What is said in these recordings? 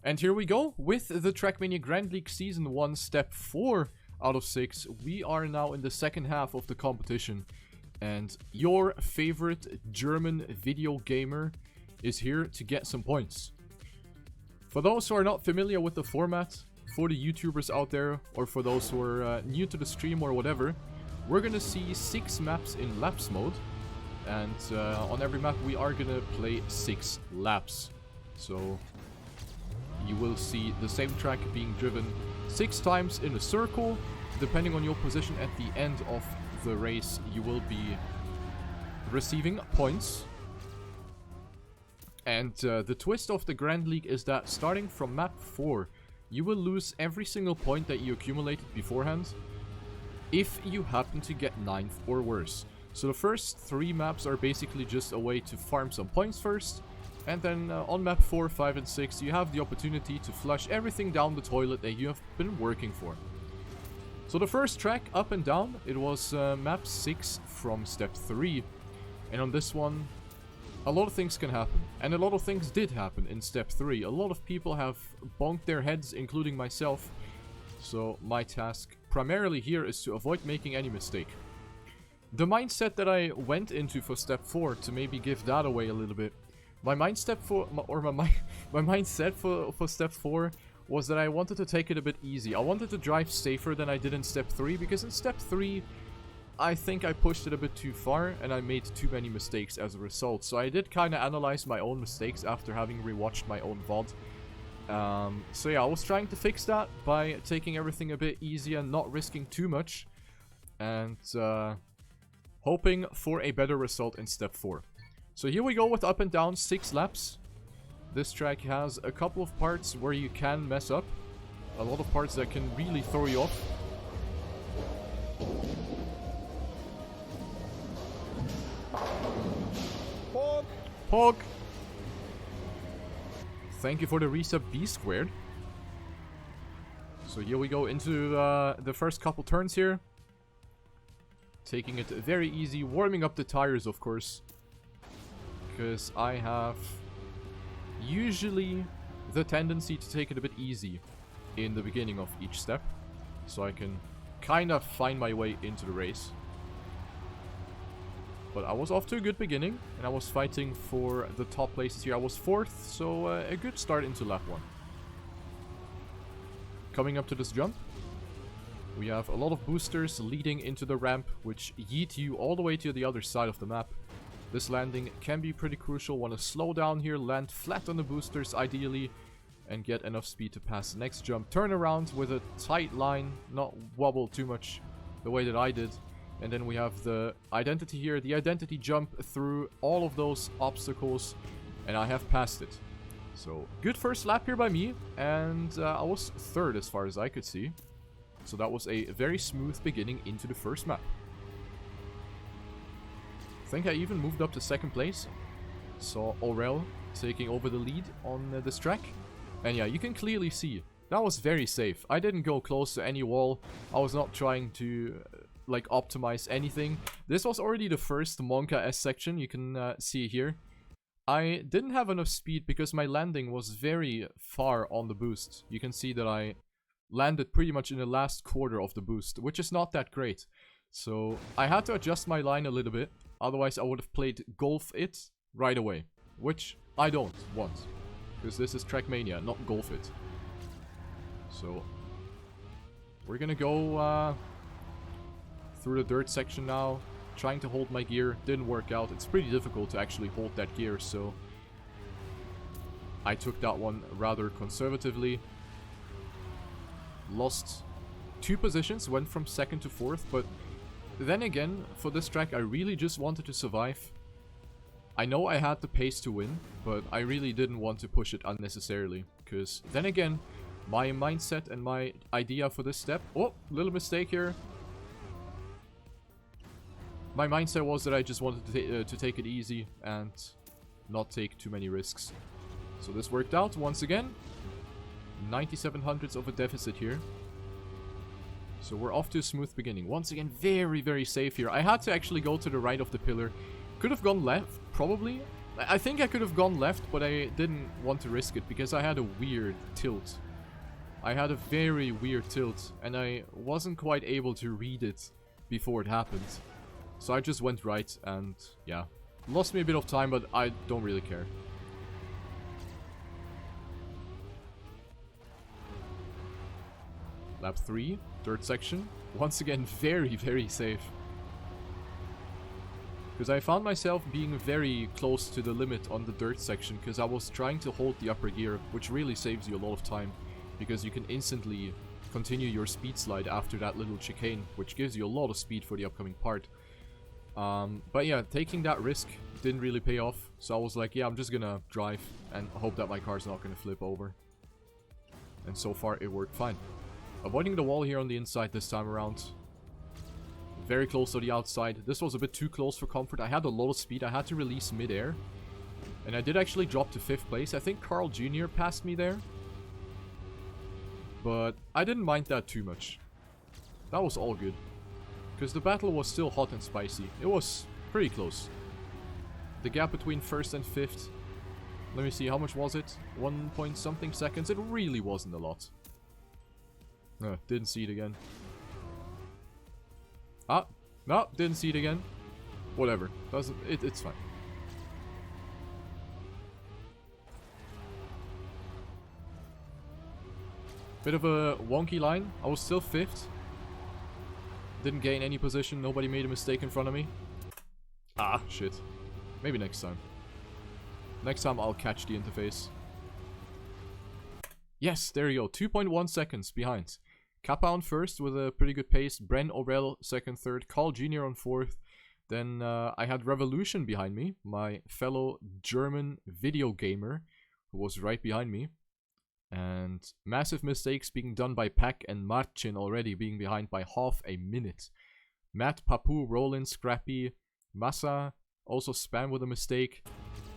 And here we go with the TrackMania Grand League Season 1, Step 4 out of 6. We are now in the second half of the competition. And your favorite German video gamer is here to get some points. For those who are not familiar with the format, for the YouTubers out there, or for those who are new to the stream or whatever, we're gonna see 6 maps in laps mode. And on every map we are gonna play 6 laps. So you will see the same track being driven 6 times in a circle. Depending on your position at the end of the race, you will be receiving points. And the twist of the Grand League is that starting from map 4, you will lose every single point that you accumulated beforehand if you happen to get 9th or worse. So the first 3 maps are basically just a way to farm some points first. And then on map 4, 5 and 6, you have the opportunity to flush everything down the toilet that you have been working for. So the first track, Up and Down, it was map 6 from step 3. And on this one, a lot of things can happen. And a lot of things did happen in step 3. A lot of people have bonked their heads, including myself. So my task primarily here is to avoid making any mistake. The mindset that I went into for step 4, to maybe give that away a little bit. My mindset for step 4 was that I wanted to take it a bit easy. I wanted to drive safer than I did in step 3, because in step 3, I think I pushed it a bit too far, and I made too many mistakes as a result. So I did kind of analyze my own mistakes after having rewatched my own VOD. So yeah, I was trying to fix that by taking everything a bit easy and not risking too much. And hoping for a better result in step 4. So here we go with Up and Down, 6 laps. This track has a couple of parts where you can mess up. A lot of parts that can really throw you off. Pog! Thank you for the resub B squared. So here we go into the first couple turns here. Taking it very easy, warming up the tires of course. Because I have usually the tendency to take it a bit easy in the beginning of each step. So I can kind of find my way into the race. But I was off to a good beginning, and I was fighting for the top places here. I was 4th, so a good start into lap 1. Coming up to this jump, we have a lot of boosters leading into the ramp, which yeet you all the way to the other side of the map. This landing can be pretty crucial. Want to slow down here, land flat on the boosters ideally, and get enough speed to pass the next jump. Turn around with a tight line, not wobble too much the way that I did. And then we have the identity here, the identity jump through all of those obstacles, and I have passed it. So, good first lap here by me, and I was 3rd as far as I could see. So that was a very smooth beginning into the first map. I think I even moved up to 2nd place. Saw Aurel taking over the lead on this track. And yeah, you can clearly see, that was very safe. I didn't go close to any wall. I was not trying to like optimize anything. This was already the first Monka S section, you can see here. I didn't have enough speed because my landing was very far on the boost. You can see that I landed pretty much in the last quarter of the boost, which is not that great. So I had to adjust my line a little bit, otherwise I would have played golf it right away, which I don't want, because this is TrackMania, not golf it. So we're gonna go through the dirt section now, trying to hold my gear. Didn't work out. It's pretty difficult to actually hold that gear, so I took that one rather conservatively. Lost 2 positions, went from 2nd to 4th, but then again, for this track I really just wanted to survive. I know I had the pace to win, but I really didn't want to push it unnecessarily, because then again, my mindset and my idea for this step... Oh, little mistake here. My mindset was that I just wanted to take it easy and not take too many risks. So this worked out once again. 97 hundredths of a deficit here. So we're off to a smooth beginning. Once again, very, very safe here. I had to actually go to the right of the pillar. Could have gone left, probably. I think I could have gone left, but I didn't want to risk it because I had a weird tilt. I had a very weird tilt, and I wasn't quite able to read it before it happened. So I just went right, and yeah. Lost me a bit of time, but I don't really care. Lap 3, third section. Once again, very, very safe. Because I found myself being very close to the limit on the dirt section, because I was trying to hold the upper gear, which really saves you a lot of time. Because you can instantly continue your speed slide after that little chicane, which gives you a lot of speed for the upcoming part. But yeah, taking that risk didn't really pay off. So I was like, yeah, I'm just gonna drive and hope that my car's not gonna flip over. And so far it worked fine. Avoiding the wall here on the inside this time around. Very close to the outside. This was a bit too close for comfort. I had a lot of speed. I had to release mid-air. And I did actually drop to 5th place. I think Carl Jr. passed me there. But I didn't mind that too much. That was all good. Because the battle was still hot and spicy. It was pretty close. The gap between 1st and 5th. Let me see, how much was it? 1 point something seconds. It really wasn't a lot. Didn't see it again. Ah, no, didn't see it again. Whatever, it's fine. Bit of a wonky line. I was still 5th. Didn't gain any position. Nobody made a mistake in front of me. Ah, shit. Maybe next time. Next time I'll catch the interface. Yes, there you go. 2.1 seconds behind. Kappa on 1st with a pretty good pace. Bren Aurel 2nd, 3rd. Carl Jr. on 4th. Then I had Revolution behind me. My fellow German video gamer who was right behind me. And massive mistakes being done by Pack and Marcin already being behind by half a minute. Matt, Papu, Roland, Scrappy, Massa also spam with a mistake.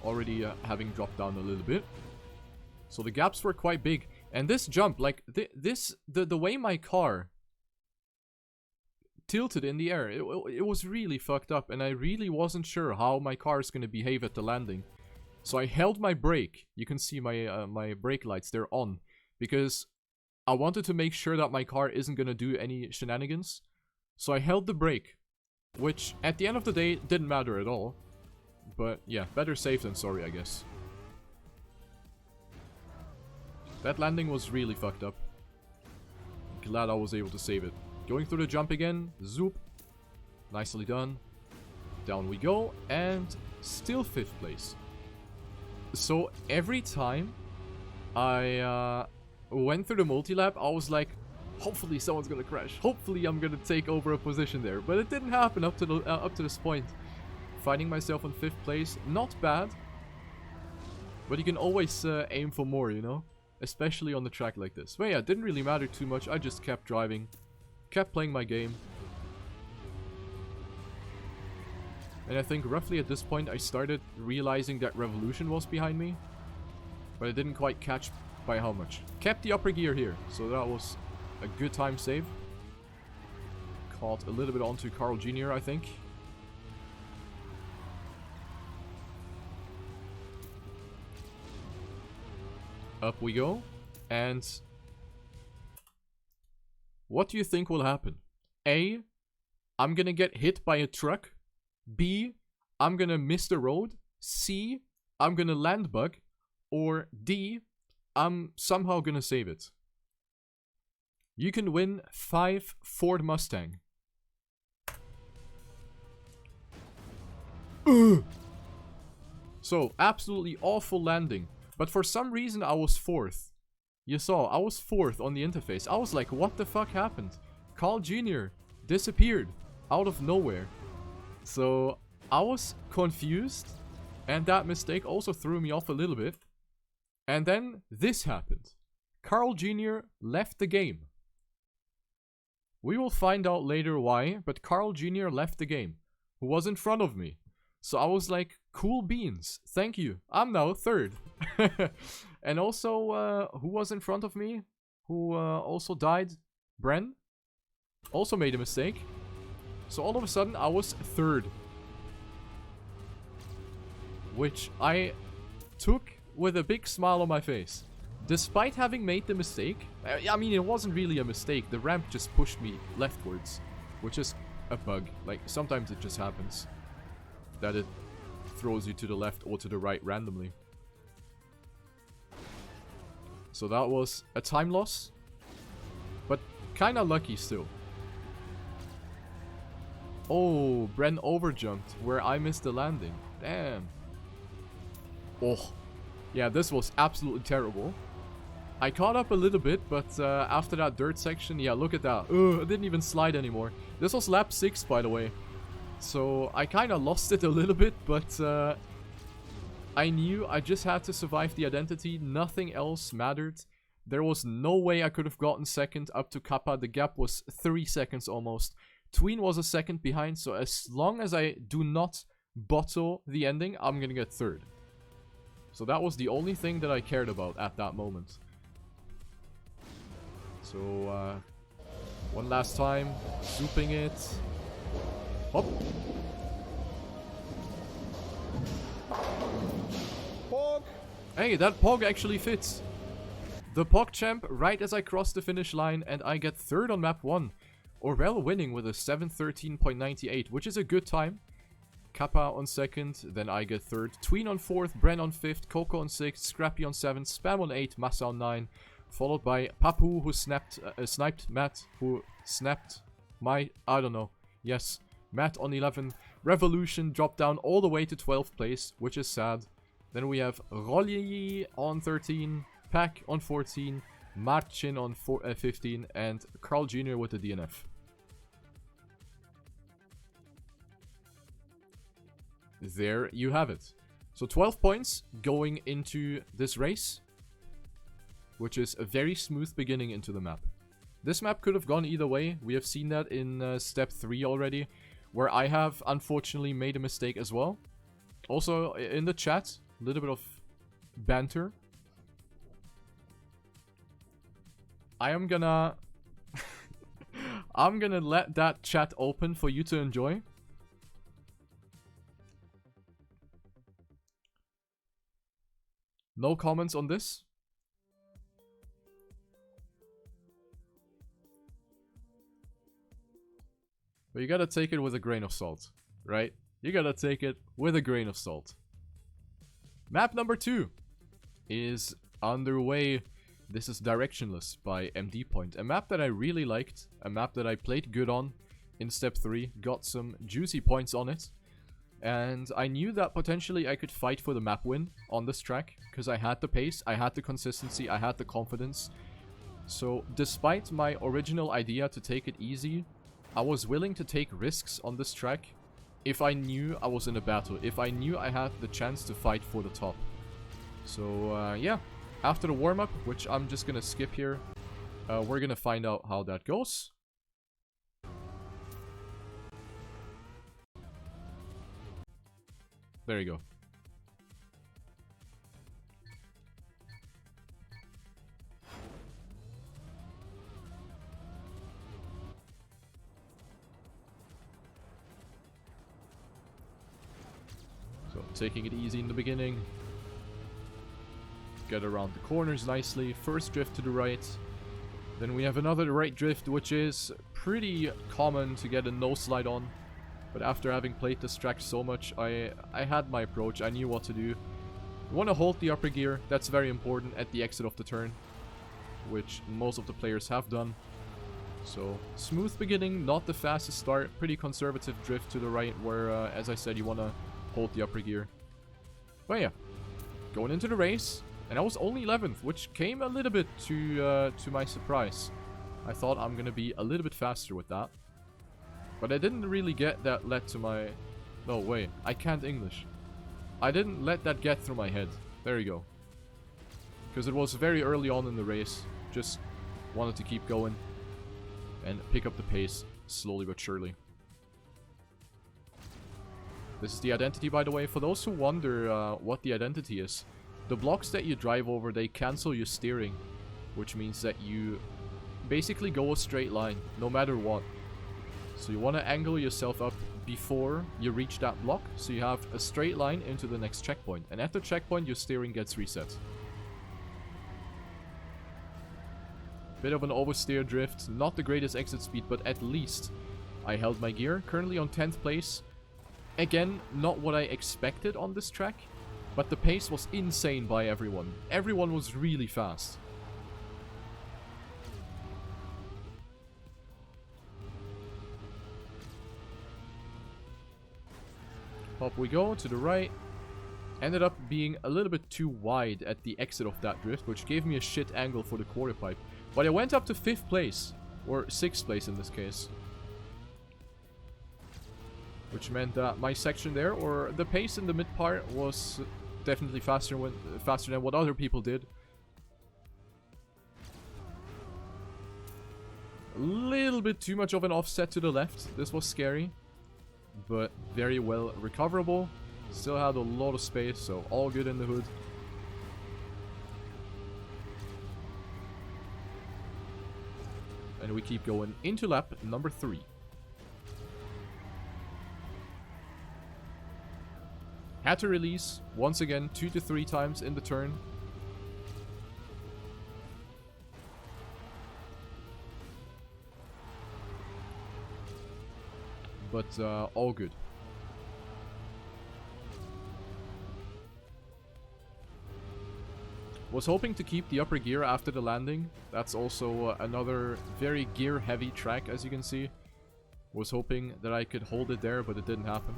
Already having dropped down a little bit. So the gaps were quite big. And this jump, like, the way my car tilted in the air, it was really fucked up. And I really wasn't sure how my car is going to behave at the landing. So I held my brake. You can see my my brake lights, they're on. Because I wanted to make sure that my car isn't going to do any shenanigans. So I held the brake. Which, at the end of the day, didn't matter at all. But, yeah, better safe than sorry, I guess. That landing was really fucked up. Glad I was able to save it. Going through the jump again. Zoop. Nicely done. Down we go. And still 5th place. So every time I went through the multi-lap, I was like, hopefully someone's gonna crash. Hopefully I'm gonna take over a position there. But it didn't happen up to this point. Finding myself on 5th place. Not bad. But you can always aim for more, you know? Especially on the track like this. But yeah, it didn't really matter too much. I just kept driving. Kept playing my game. And I think roughly at this point I started realizing that Revolution was behind me. But I didn't quite catch by how much. Kept the upper gear here. So that was a good time save. Caught a little bit onto Carl Jr. I think. Up we go. And what do you think will happen? A, I'm gonna get hit by a truck. B, I'm gonna miss the road. C, I'm gonna land bug. Or D, I'm somehow gonna save it. You can win 5 Ford Mustang. So, absolutely awful landing. But for some reason I was 4th. You saw, I was 4th on the interface. I was like, what the fuck happened? Carl Jr. disappeared out of nowhere. So I was confused. And that mistake also threw me off a little bit. And then this happened. Carl Jr. left the game. We will find out later why, but Carl Jr. left the game. Who was in front of me. So I was like, cool beans, thank you. I'm now 3rd. And also, who was in front of me? Who also died? Bren. Also made a mistake. So all of a sudden, I was 3rd. which I took with a big smile on my face. Despite having made the mistake, I mean, it wasn't really a mistake. The ramp just pushed me leftwards, which is a bug. Like, sometimes it just happens that it throws you to the left or to the right randomly. So that was a time loss, but kind of lucky still. Oh, Bren overjumped where I missed the landing. Damn. Oh, yeah, this was absolutely terrible. I caught up a little bit, but after that dirt section, yeah, look at that. I didn't even slide anymore. This was lap 6, by the way. So I kind of lost it a little bit, but I knew I just had to survive the identity. Nothing else mattered. There was no way I could have gotten second up to Kappa. The gap was 3 seconds almost. Tween was a second behind, so as long as I do not bottle the ending, I'm gonna get third. So that was the only thing that I cared about at that moment. So, one last time, zooping it. Hop. Pog. Hey, that Pog actually fits. The Pog champ right as I cross the finish line, and I get third on map 1. Orel winning with a 7:13.98, which is a good time. Kappa on second, then I get third. Tween on fourth, Bren on fifth, Coco on sixth, Scrappy on seventh, Spam on 8, Massa on 9. Followed by Papu, who sniped Matt, who snapped my, I don't know. Yes, Matt on 11. Revolution dropped down all the way to 12th place, which is sad. Then we have Rolly on 13, Pack on 14, Marcin on 15, and Carl Jr. with the DNF. There you have it. So 12 points going into this race, which is a very smooth beginning into the map. This map could have gone either way. We have seen that in step 3 already, where I have unfortunately made a mistake as well. Also, in the chat, a little bit of banter. I am gonna... I'm gonna let that chat open for you to enjoy. No comments on this. But you gotta take it with a grain of salt, right? You gotta take it with a grain of salt. Map number 2 is underway. This is Directionless by MD Point. A map that I really liked. A map that I played good on in step 3. Got some juicy points on it. And I knew that potentially I could fight for the map win on this track. Because I had the pace, I had the consistency, I had the confidence. So despite my original idea to take it easy, I was willing to take risks on this track if I knew I was in a battle, if I knew I had the chance to fight for the top. So, yeah, after the warm-up, which I'm just gonna skip here, we're gonna find out how that goes. There you go. So, taking it easy in the beginning. Get around the corners nicely. First drift to the right. Then we have another right drift, which is pretty common to get a no slide on. But after having played this track so much, I had my approach. I knew what to do. You want to hold the upper gear. That's very important at the exit of the turn, which most of the players have done. So, smooth beginning, not the fastest start. Pretty conservative drift to the right where, as I said, you want to hold the upper gear. But yeah, going into the race, and I was only 11th, which came a little bit to my surprise. I thought I'm gonna be a little bit faster with that, but I didn't really get that led to my... No, wait, I can't English. I didn't let that get through my head. There you go. Because it was very early on in the race. Just wanted to keep going and pick up the pace slowly but surely. This is the identity, by the way. For those who wonder what the identity is, the blocks that you drive over, they cancel your steering, which means that you basically go a straight line, no matter what. So you want to angle yourself up before you reach that block, so you have a straight line into the next checkpoint. And at the checkpoint, your steering gets reset. Bit of an oversteer drift, not the greatest exit speed, but at least I held my gear. Currently on 10th place. Again, not what I expected on this track, but the pace was insane by everyone. Everyone was really fast. Up we go, to the right. Ended up being a little bit too wide at the exit of that drift, which gave me a shit angle for the quarter pipe. But I went up to 5th place, or 6th place in this case. Which meant that my section there, or the pace in the mid part, was definitely faster than what other people did. A little bit too much of an offset to the left. This was scary, but very well recoverable. Still had a lot of space, so all good in the hood. And we keep going into lap number 3. Had to release, once again, 2 to 3 times in the turn. But all good. Was hoping to keep the upper gear after the landing. That's also another very gear-heavy track, as you can see. Was hoping that I could hold it there, but it didn't happen.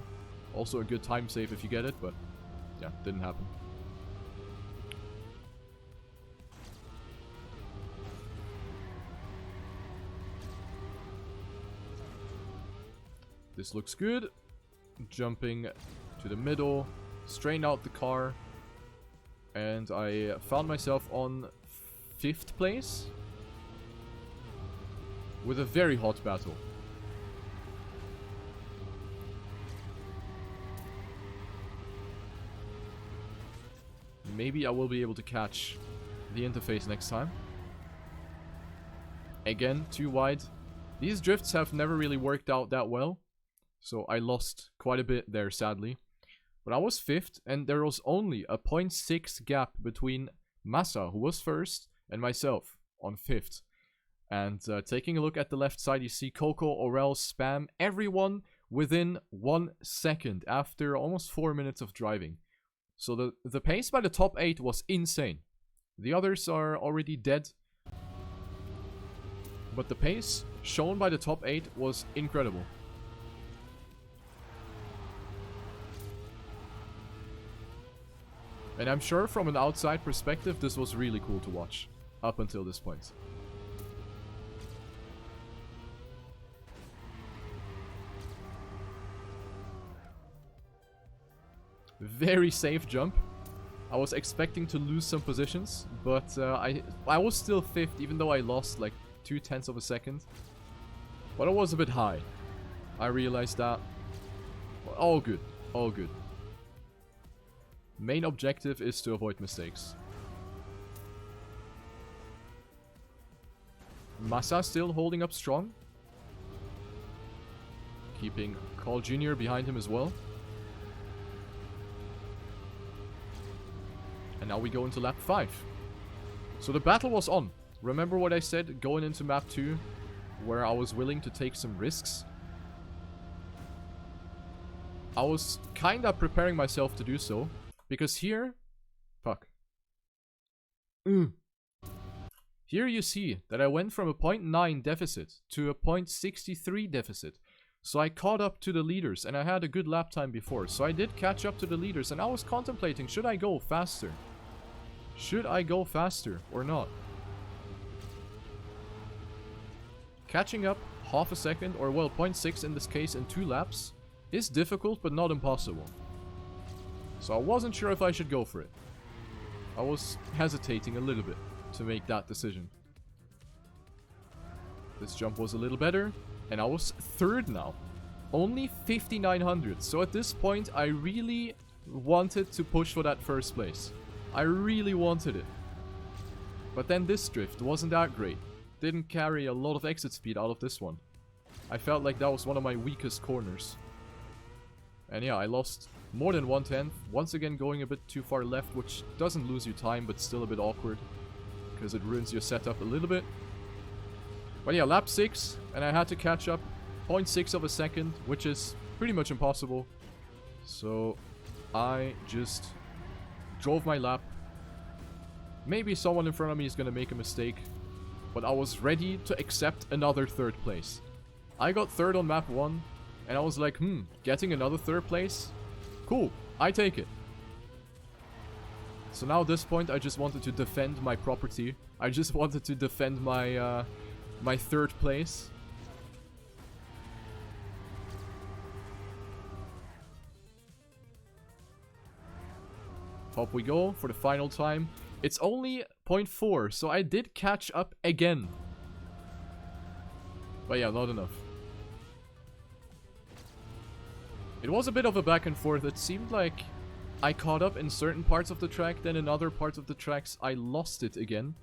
Also a good time save if you get it, but yeah, didn't happen. This looks good. Jumping to the middle, straighten out the car. And I found myself on 5th place with a very hot battle. Maybe I will be able to catch the interface next time. Again, too wide. These drifts have never really worked out that well, so I lost quite a bit there, sadly. But I was 5th, and there was only a 0.6 gap between Massa, who was 1st, and myself on 5th. And taking a look at the left side, you see Coco, Aurel, Spam, everyone within 1 second after almost 4 minutes of driving. So the pace by the top 8 was insane. The others are already dead. But the pace shown by the top 8 was incredible. And I'm sure from an outside perspective, this was really cool to watch. Up until this point. Very safe jump. I was expecting to lose some positions, but I was still 5th, even though I lost like 0.2 of a second. But it was a bit high. I realized that. All good. All good. Main objective is to avoid mistakes. Massa still holding up strong. Keeping Carl Jr. behind him as well. And now we go into lap 5. So the battle was on. Remember what I said going into map 2, where I was willing to take some risks? I was kinda preparing myself to do so. Because here... Fuck. Here you see that I went from a 0.9 deficit to a 0.63 deficit. So I caught up to the leaders, and I had a good lap time before. So I did catch up to the leaders, and I was contemplating, should I go faster? Should I go faster or not? Catching up half a second, or well, 0.6 in this case in 2 laps, is difficult but not impossible. So I wasn't sure if I should go for it. I was hesitating a little bit to make that decision. This jump was a little better, and I was 3rd now. Only 5,900. So at this point, I really wanted to push for that 1st place. I really wanted it. But then this drift wasn't that great. Didn't carry a lot of exit speed out of this one. I felt like that was one of my weakest corners. And yeah, I lost more than 1/10. Once again going a bit too far left, which doesn't lose you time, but still a bit awkward. Because it ruins your setup a little bit. But yeah, lap 6, and I had to catch up 0.6 of a second, which is pretty much impossible. So I just drove my lap. Maybe someone in front of me is going to make a mistake, but I was ready to accept another 3rd place. I got 3rd on map 1, and I was like, getting another 3rd place? Cool, I take it. So now at this point, I just wanted to defend my property. I just wanted to defend my, my 3rd place. Up we go for the final time. It's only 0.4, so I did catch up again. But yeah, not enough. It was a bit of a back and forth. It seemed like I caught up in certain parts of the track, then in other parts of the tracks I lost it again.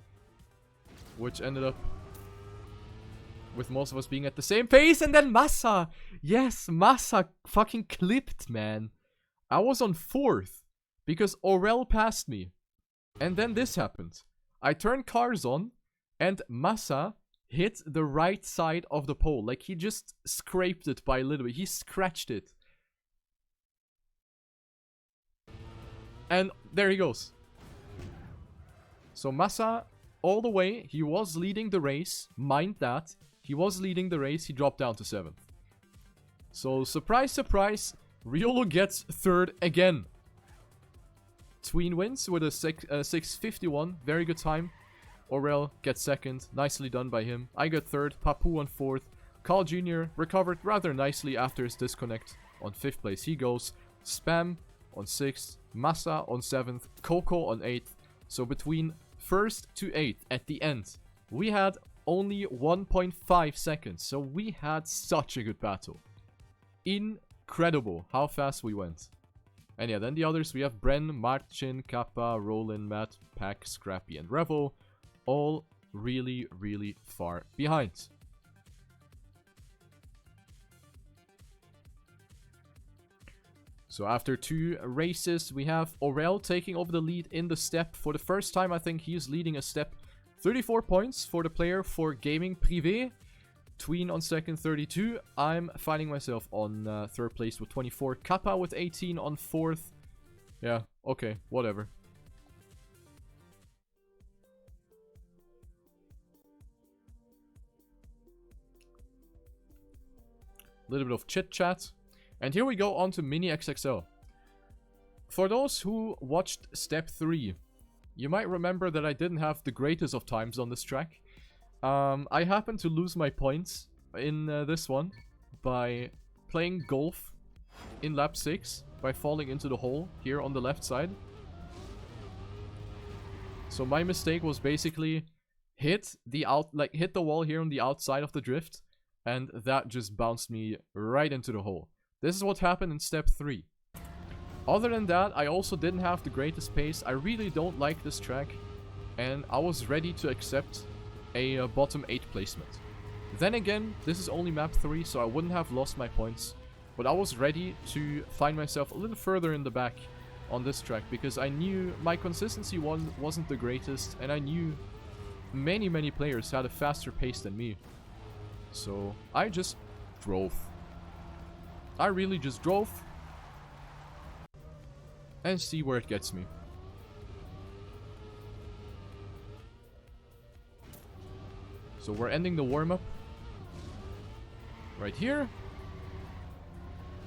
Which ended up with most of us being at the same pace, and then Massa! Yes, Massa fucking clipped, man. I was on 4th, because Aurel passed me. And then this happened. I turned cars on, and Massa hit the right side of the pole. Like, he just scraped it by a little bit. He scratched it. And there he goes. So Massa, all the way, he was leading the race. Mind that. He was leading the race. He dropped down to 7th. So, surprise, surprise, Riolo gets 3rd again. Tween wins with a 6:51. Very good time. Aurel gets 2nd. Nicely done by him. I got 3rd. Papu on 4th. Carl Jr. recovered rather nicely after his disconnect. On 5th place he goes. Spam on 6th. Massa on 7th. Coco on 8th. So between 1st to 8th at the end, we had only 1.5 seconds. So we had such a good battle. Incredible how fast we went. And yeah, then the others, we have Bren, Marcin, Kappa, Roland, Matt, Pack, Scrappy, and Revo. All really, really far behind. So after 2 races, we have Aurel taking over the lead in the step. For the first time, I think he's leading a step. 34 points for the player for Gaming Privé. Tween on 2nd, 32. I'm finding myself on 3rd place with 24. Kappa with 18 on 4th. Yeah, okay, whatever. A little bit of chit-chat. And here we go on to Mini XXL. For those who watched Step 3, you might remember that I didn't have the greatest of times on this track. I happened to lose my points in this one by playing golf in lap 6 by falling into the hole here on the left side. So my mistake was basically hit the wall here on the outside of the drift, and that just bounced me right into the hole. This is what happened in step 3. Other than that, I also didn't have the greatest pace. I really don't like this track, and I was ready to accept a bottom 8 placement. Then again, this is only map 3, so I wouldn't have lost my points. But I was ready to find myself a little further in the back on this track, because I knew my consistency wasn't the greatest, and I knew many players had a faster pace than me. So I just drove. I really just drove and see where it gets me. So we're ending the warm-up right here.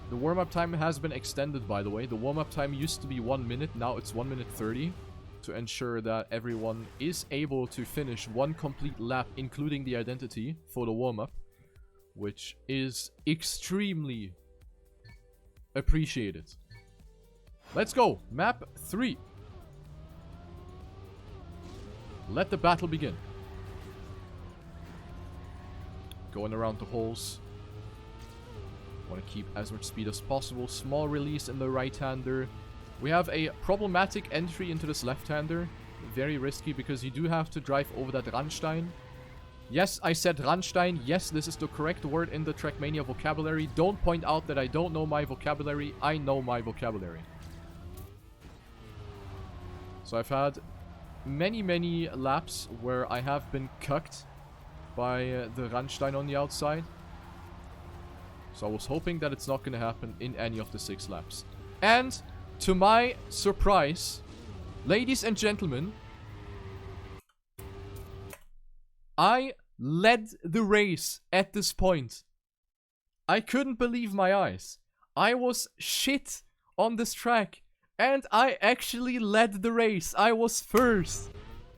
The warm-up time has been extended, by the way. The warm-up time used to be 1 minute, now it's 1 minute 30. To ensure that everyone is able to finish one complete lap, including the identity, for the warm-up. Which is extremely appreciated. Let's go! Map 3. Let the battle begin. Going around the holes. Want to keep as much speed as possible. Small release in the right-hander. We have a problematic entry into this left-hander. Very risky because you do have to drive over that Randstein. Yes, I said Randstein. Yes, this is the correct word in the TrackMania vocabulary. Don't point out that I don't know my vocabulary. I know my vocabulary. So I've had many laps where I have been cucked by the Randstein on the outside. So I was hoping that it's not going to happen in any of the 6 laps. And to my surprise, ladies and gentlemen, I led the race at this point. I couldn't believe my eyes. I was shit on this track. And I actually led the race. I was first.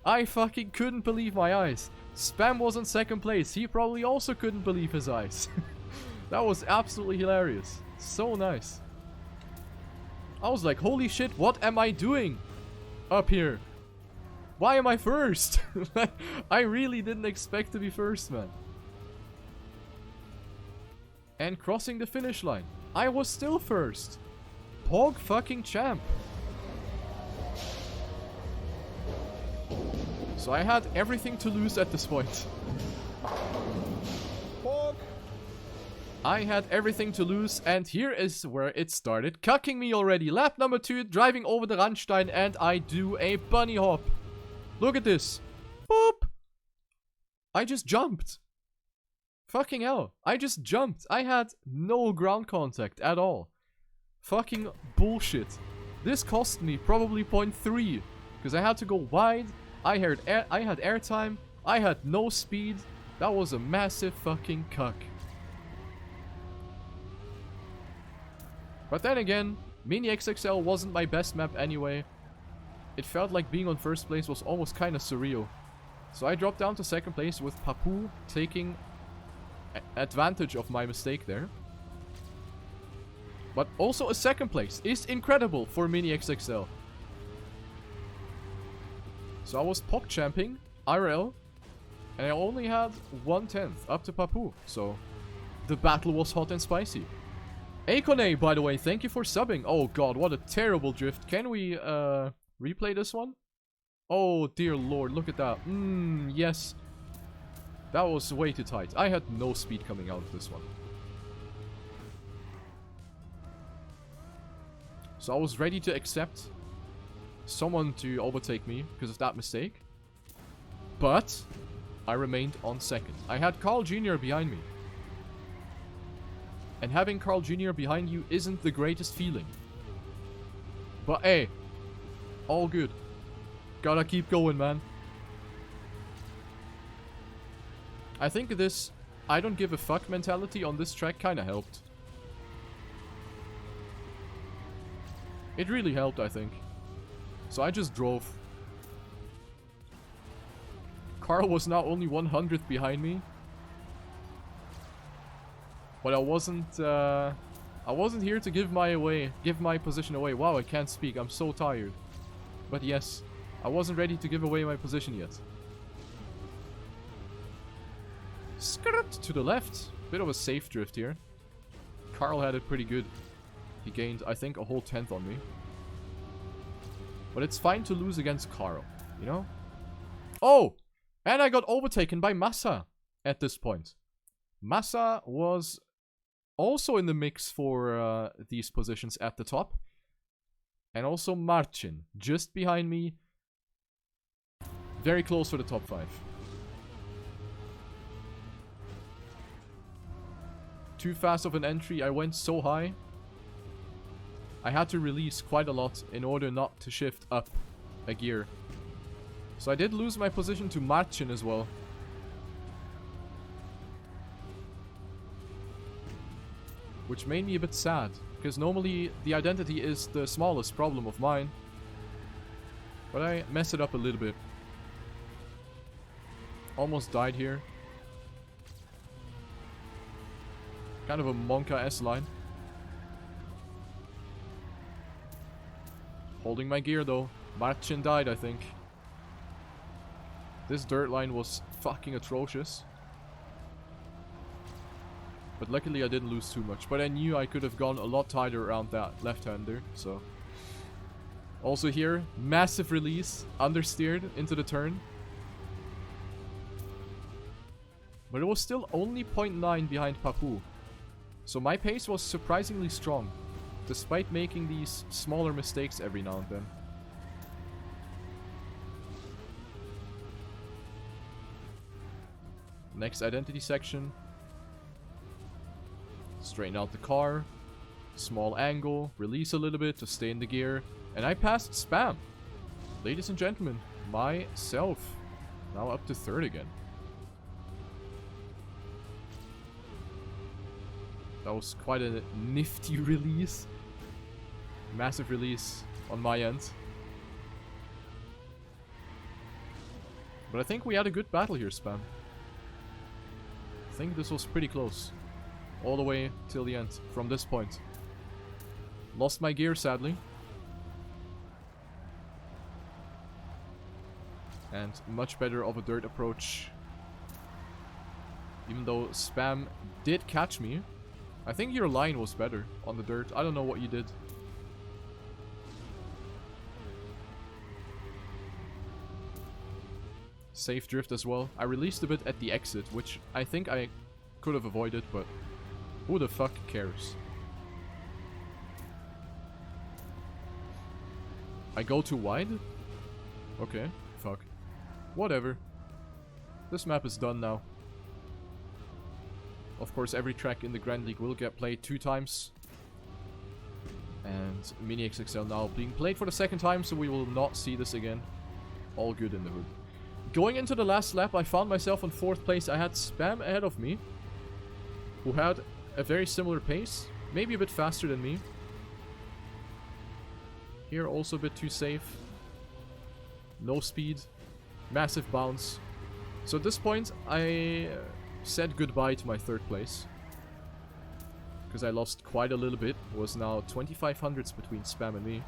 I fucking couldn't believe my eyes. Spam was in second place. He probably also couldn't believe his eyes. That was absolutely hilarious. So nice. I was like, holy shit, what am I doing up here? Why am I first? I really didn't expect to be first, man. And crossing the finish line, I was still first. Pog fucking champ. So I had everything to lose at this point. Pog. I had everything to lose, and here is where it started cucking me already. Lap number 2, driving over the Randstein, and I do a bunny hop. Look at this. Boop. I just jumped. Fucking hell. I just jumped. I had no ground contact at all. Fucking bullshit. This cost me probably 0.3. Because I had to go wide. I had airtime. I had no speed. That was a massive fucking cuck. But then again, Mini XXL wasn't my best map anyway. It felt like being on first place was almost kind of surreal. So I dropped down to second place with Papu taking advantage of my mistake there. But also a second place is incredible for Mini XXL. So I was POC champing IRL, and I only had 1/10 up to Papu. So the battle was hot and spicy. Akone, by the way, thank you for subbing. Oh god, what a terrible drift. Can we replay this one? Oh dear lord, look at that. Yes. That was way too tight. I had no speed coming out of this one. So I was ready to accept someone to overtake me because of that mistake. But I remained on second. I had Carl Jr. behind me. And having Carl Jr. behind you isn't the greatest feeling. But hey, all good. Gotta keep going, man. I think this I don't give a fuck mentality on this track kinda helped. It really helped, I think. So I just drove. Carl was now only 100th behind me. But I wasn't here to give my position away. Wow, I can't speak. I'm so tired. But yes, I wasn't ready to give away my position yet. Skirt to the left. Bit of a safe drift here. Carl had it pretty good. He gained, I think, a whole 10th on me. But it's fine to lose against Carl, you know? Oh! And I got overtaken by Massa at this point. Massa was also in the mix for these positions at the top. And also Marcin, just behind me. Very close for the top 5. Too fast of an entry, I went so high. I had to release quite a lot in order not to shift up a gear. So I did lose my position to Marcin as well. Which made me a bit sad, because normally the identity is the smallest problem of mine. But I messed it up a little bit. Almost died here. Kind of a Monka S-line. Holding my gear though. Marcin died, I think. This dirt line was fucking atrocious. But luckily I didn't lose too much. But I knew I could have gone a lot tighter around that left-hander, so. Also here, massive release, understeered into the turn. But it was still only 0.9 behind Papu. So my pace was surprisingly strong, despite making these smaller mistakes every now and then. Next identity section. Straighten out the car. Small angle. Release a little bit to stay in the gear. And I passed Spam. Ladies and gentlemen, myself. Now up to third again. That was quite a nifty release. Massive release on my end. But I think we had a good battle here, Spam. I think this was pretty close. All the way till the end, from this point. Lost my gear, sadly. And much better of a dirt approach. Even though Spam did catch me. I think your line was better on the dirt. I don't know what you did. Safe drift as well. I released a bit at the exit, which I think I could have avoided, but who the fuck cares? I go too wide? Okay, fuck. Whatever. This map is done now. Of course, every track in the Grand League will get played 2 times. And Mini XXL now being played for the 2nd time, so we will not see this again. All good in the hood. Going into the last lap, I found myself in 4th place. I had Spam ahead of me, who had a very similar pace, maybe a bit faster than me. Here also a bit too safe. No speed. Massive bounce. So at this point, I said goodbye to my 3rd place. Because I lost quite a little bit. It was now 2500s between Spam and me.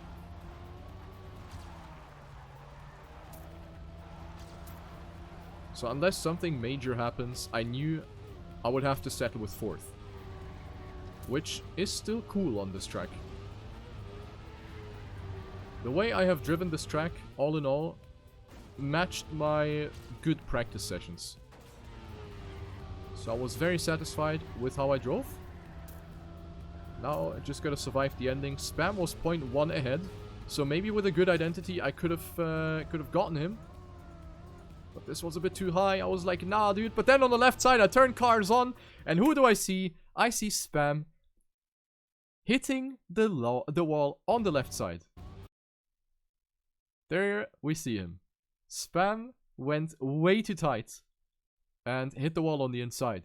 So unless something major happens, I knew I would have to settle with 4th. Which is still cool on this track. The way I have driven this track, all in all, matched my good practice sessions. So I was very satisfied with how I drove. Now I just gotta survive the ending. Spam was 0.1 ahead, so maybe with a good identity I could have gotten him. But this was a bit too high. I was like, nah, dude. But then on the left side, I turn cars on, and who do I see? I see Spam hitting the wall on the left side. There we see him. Spam went way too tight and hit the wall on the inside.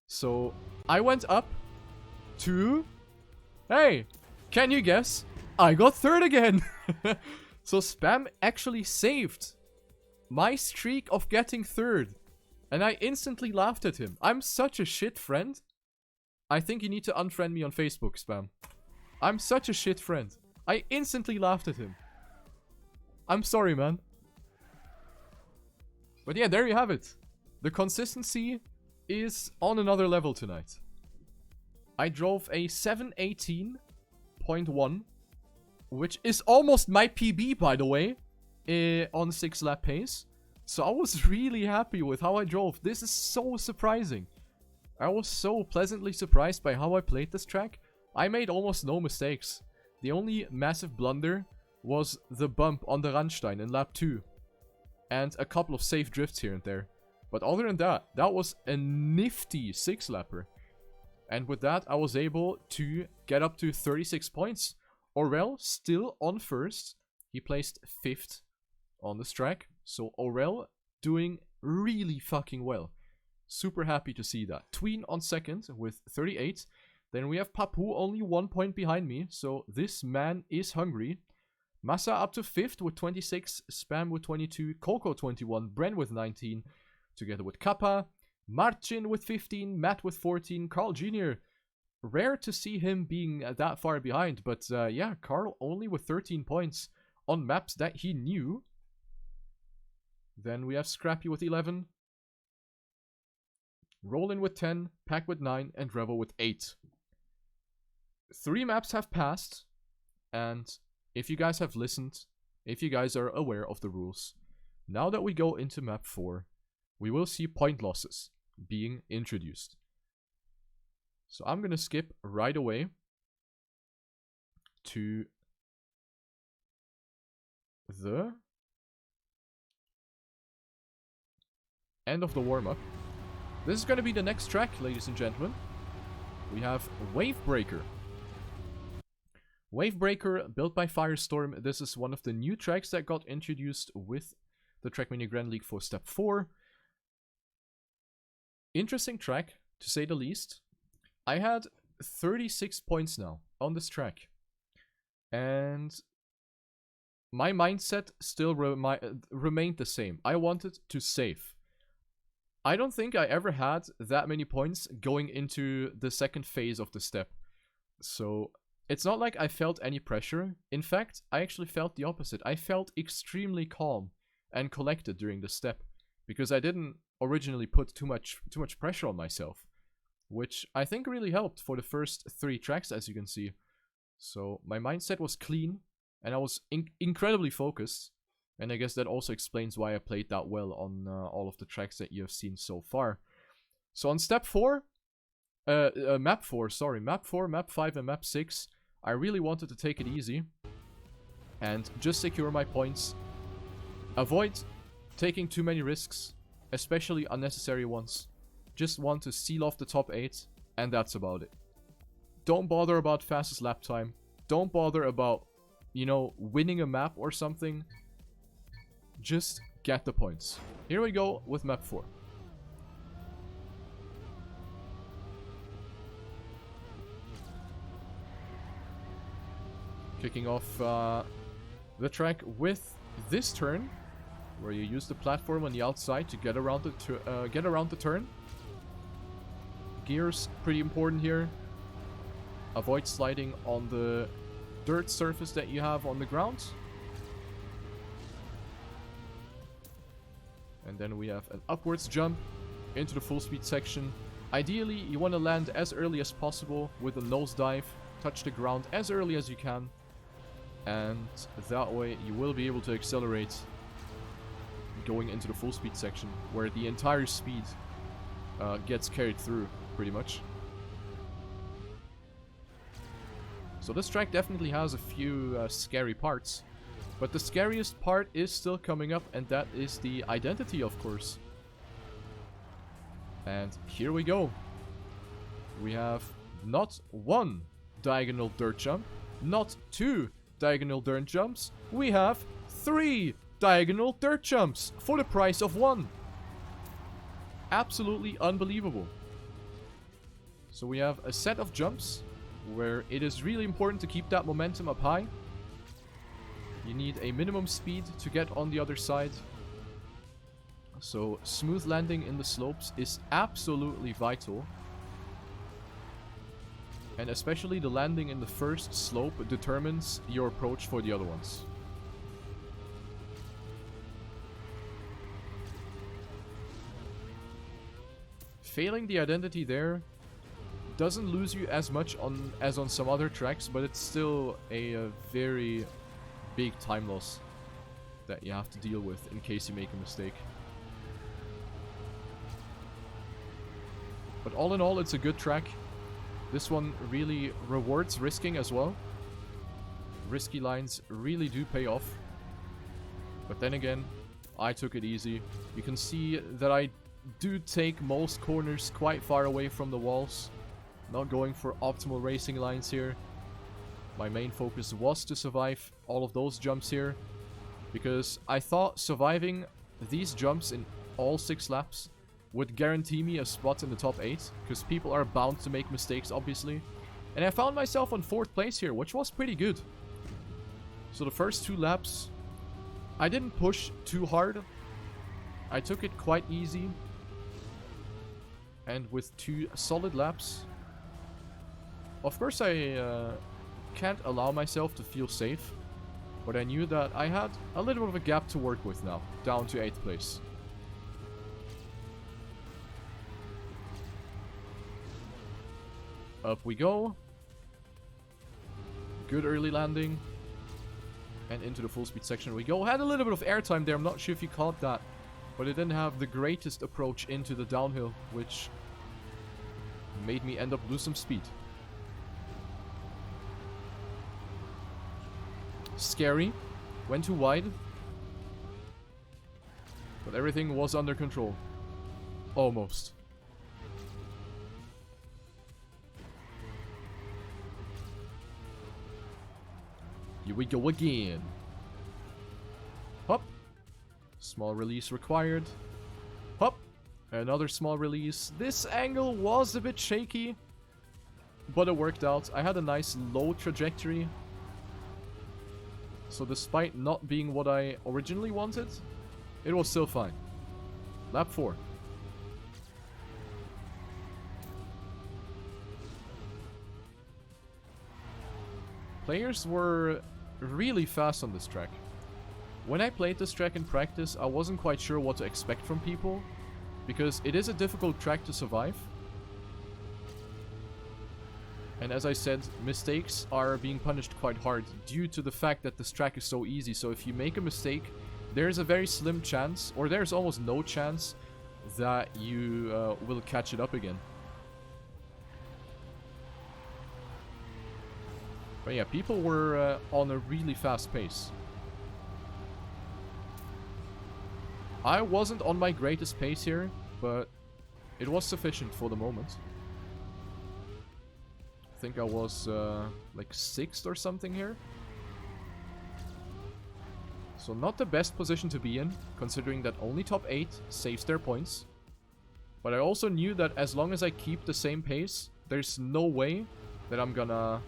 So I went up to... Hey, can you guess? I got 3rd again. So Spam actually saved my streak of getting 3rd. And I instantly laughed at him. I'm such a shit friend. I think you need to unfriend me on Facebook, Spam. I'm such a shit friend. I instantly laughed at him. I'm sorry, man. But yeah, there you have it. The consistency is on another level tonight. I drove a 7:18.1, which is almost my PB, by the way, on 6 lap pace. So I was really happy with how I drove. This is so surprising. I was so pleasantly surprised by how I played this track. I made almost no mistakes. The only massive blunder was the bump on the Randstein in lap 2. And a couple of safe drifts here and there. But other than that, that was a nifty 6-lapper. And with that, I was able to get up to 36 points. Aurel still on 1st. He placed 5th on this track. So Aurel doing really fucking well. Super happy to see that. Tween on 2nd with 38. Then we have Papu only 1 point behind me. So this man is hungry. Massa up to 5th with 26, Spam with 22, Coco 21, Bren with 19, together with Kappa, Marcin with 15, Matt with 14, Carl Jr. Rare to see him being that far behind, but yeah, Carl only with 13 points on maps that he knew. Then we have Scrappy with 11, Rollin with 10, Pack with 9, and Revel with 8. 3 maps have passed, and if you guys have listened, if you guys are aware of the rules, now that we go into map 4, we will see point losses. being introduced. So I'm gonna skip right away to the end of the warm-up. This is gonna be the next track, ladies and gentlemen. We have Wavebreaker. Wavebreaker, built by Firestorm. This is one of the new tracks that got introduced with the TrackMania Grand League for Step 4. Interesting track, to say the least. I had 36 points now on this track. And my mindset still remained the same. I wanted to save. I don't think I ever had that many points going into the second phase of the step. So it's not like I felt any pressure. In fact, I actually felt the opposite. I felt extremely calm and collected during the step because I didn't originally put too much pressure on myself, which I think really helped for the first 3 tracks, as you can see. So my mindset was clean and I was incredibly focused. And I guess that also explains why I played that well on all of the tracks that you have seen so far. So on step 4, map 4, map 5, and map 6, I really wanted to take it easy and just secure my points. Avoid taking too many risks, especially unnecessary ones. Just want to seal off the top 8, and that's about it. Don't bother about fastest lap time. Don't bother about, you know, winning a map or something. Just get the points. Here we go with map 4. Kicking off the track with this turn, where you use the platform on the outside to get around the turn. Gears, pretty important here. Avoid sliding on the dirt surface that you have on the ground. And then we have an upwards jump into the full speed section. Ideally, you want to land as early as possible with a nosedive. Touch the ground as early as you can. And that way you will be able to accelerate going into the full speed section, where the entire speed gets carried through, pretty much. So this track definitely has a few scary parts. But the scariest part is still coming up, and that is the identity, of course. And here we go. We have not 1 diagonal dirt jump, not 2 diagonal dirt jumps. We have 3 diagonal dirt jumps for the price of 1. Absolutely unbelievable. So we have a set of jumps where it is really important to keep that momentum up high. You need a minimum speed to get on the other side. So smooth landing in the slopes is absolutely vital. And especially the landing in the first slope determines your approach for the other ones. Failing the identity there doesn't lose you as much as on some other tracks, but it's still a very big time loss that you have to deal with in case you make a mistake. But all in all, it's a good track. This one really rewards risking as well. Risky lines really do pay off. But then again, I took it easy. You can see that I do take most corners quite far away from the walls. Not going for optimal racing lines here. My main focus was to survive all of those jumps here, because I thought surviving these jumps in all 6 laps would guarantee me a spot in the top 8, because people are bound to make mistakes, obviously. And I found myself on 4th place here, which was pretty good. So the first 2 laps, I didn't push too hard. I took it quite easy. And with 2 solid laps, of course I can't allow myself to feel safe, but I knew that I had a little bit of a gap to work with now, down to 8th place. Up we go. Good early landing. And into the full speed section we go. Had a little bit of airtime there, I'm not sure if you caught that. But it didn't have the greatest approach into the downhill, which made me end up lose some speed. Scary. Went too wide. But everything was under control. Almost. Here we go again. Hop. Small release required. Hop. Another small release. This angle was a bit shaky, but it worked out. I had a nice low trajectory. So despite not being what I originally wanted, it was still fine. Lap 4. Players were really fast on this track. When I played this track in practice, I wasn't quite sure what to expect from people, because it is a difficult track to survive. And as I said, mistakes are being punished quite hard due to the fact that this track is so easy. So if you make a mistake, there's a very slim chance, or there's almost no chance, that you will catch it up again. But yeah, people were on a really fast pace. I wasn't on my greatest pace here, but it was sufficient for the moment. I think I was like 6th or something here. So not the best position to be in, considering that only top 8 saves their points. But I also knew that as long as I keep the same pace, there's no way that I'm gonna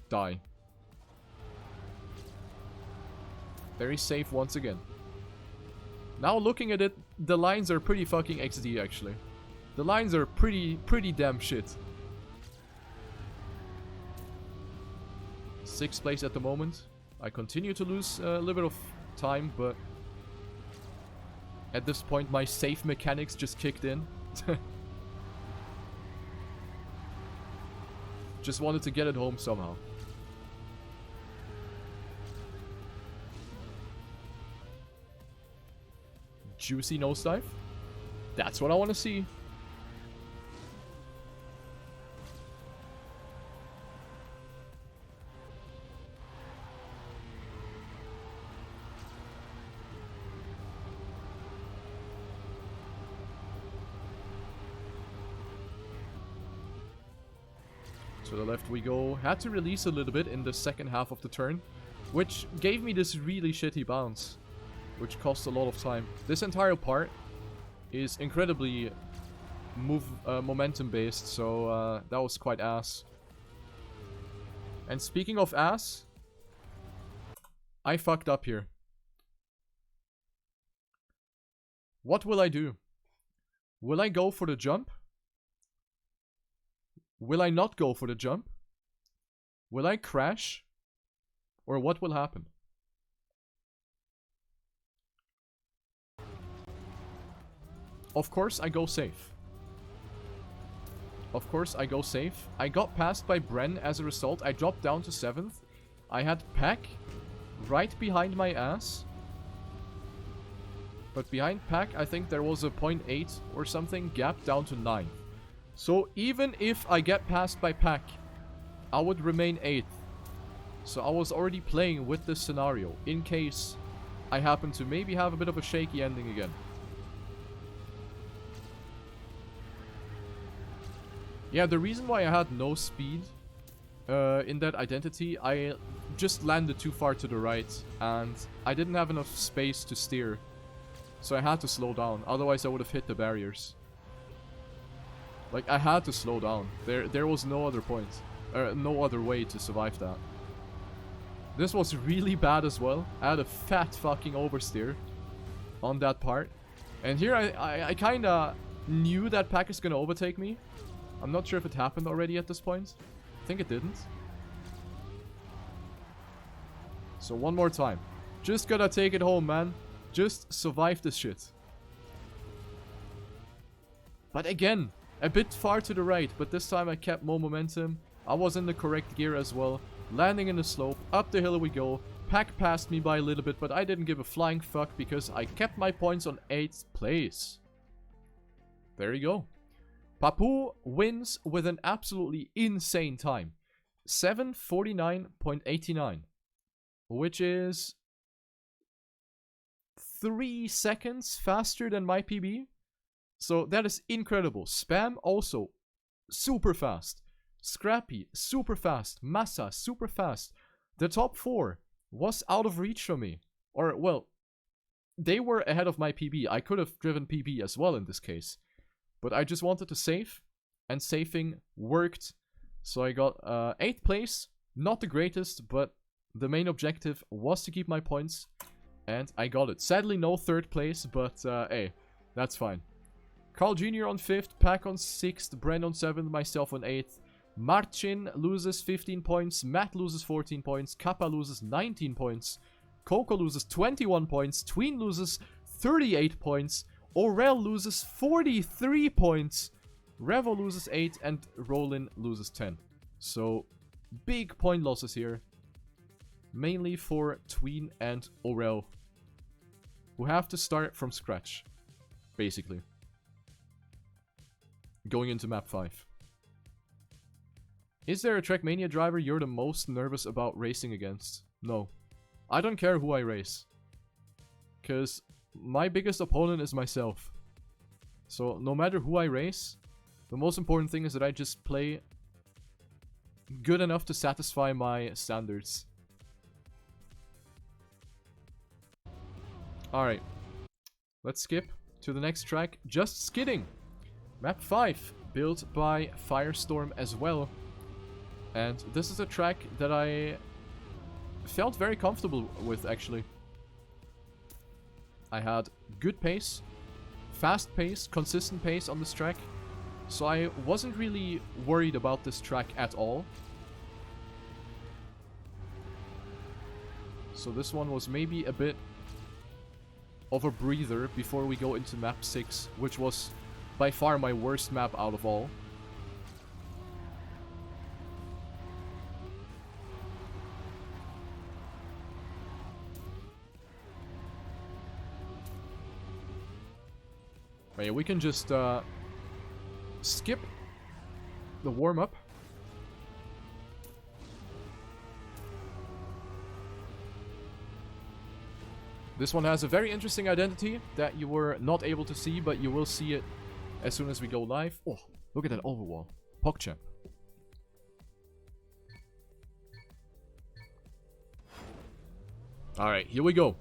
die. Very safe once again. Now looking at it, the lines are pretty fucking XD actually. The lines are pretty damn shit. 6th place at the moment. I continue to lose a little bit of time, but at this point my safe mechanics just kicked in. Just wanted to get it home somehow. Juicy nosedive. That's what I want to see. To the left we go. Had to release a little bit in the second half of the turn, which gave me this really shitty bounce, which cost a lot of time. This entire part is incredibly momentum based, so that was quite ass. And speaking of ass, I fucked up here. What will I do? Will I go for the jump? Will I not go for the jump? Will I crash? Or what will happen? Of course I go safe. Of course I go safe. I got passed by Bren as a result. I dropped down to 7th. I had Pack right behind my ass. But behind Pack, I think there was a 0.8 or something gap down to 9. So even if I get passed by Pack, I would remain 8th. So I was already playing with this scenario in case I happen to maybe have a bit of a shaky ending again. Yeah, the reason why I had no speed in that identity, I just landed too far to the right and I didn't have enough space to steer. So I had to slow down, otherwise I would have hit the barriers. Like, I had to slow down. There was no other point. No other way to survive that. This was really bad as well. I had a fat fucking oversteer on that part. And here I kinda knew that Pack is gonna overtake me. I'm not sure if it happened already at this point. I think it didn't. So one more time. Just gotta take it home, man. Just survive this shit. But again, a bit far to the right, but this time I kept more momentum. I was in the correct gear as well. Landing in the slope, up the hill we go. Pack passed me by a little bit, but I didn't give a flying fuck because I kept my points on 8th place. There you go. Papu wins with an absolutely insane time. 7:49.89. Which is 3 seconds faster than my PB. So that is incredible. Spam also super fast. Scrappy super fast. Massa super fast. The top 4 was out of reach for me. Or, well, they were ahead of my PB. I could have driven PB as well in this case. But I just wanted to save, and saving worked. So I got 8th place. Not the greatest, but the main objective was to keep my points. And I got it. Sadly, no 3rd place, but hey, that's fine. Carl Jr. on 5th, Pack on 6th, Brent on 7th, myself on 8th. Marcin loses 15 points, Matt loses 14 points, Kappa loses 19 points, Coco loses 21 points, Tween loses 38 points, Aurel loses 43 points, Revo loses 8, and Rollin loses 10. So, big point losses here. Mainly for Tween and Aurel, who have to start from scratch, basically. Going into map 5. Is there a TrackMania driver you're the most nervous about racing against? No. I don't care who I race. Because my biggest opponent is myself. So no matter who I race, the most important thing is that I just play good enough to satisfy my standards. Alright. Let's skip to the next track. Just skidding. Map 5. Built by Firestorm as well. And this is a track that I felt very comfortable with, actually. I had good pace, fast pace, consistent pace on this track. So I wasn't really worried about this track at all. So this one was maybe a bit of a breather before we go into map 6, which was by far my worst map out of all. But yeah, we can just skip the warm-up. This one has a very interesting identity that you were not able to see, but you will see it as soon as we go live. Oh, look at that overwall. PogChamp. Alright, here we go.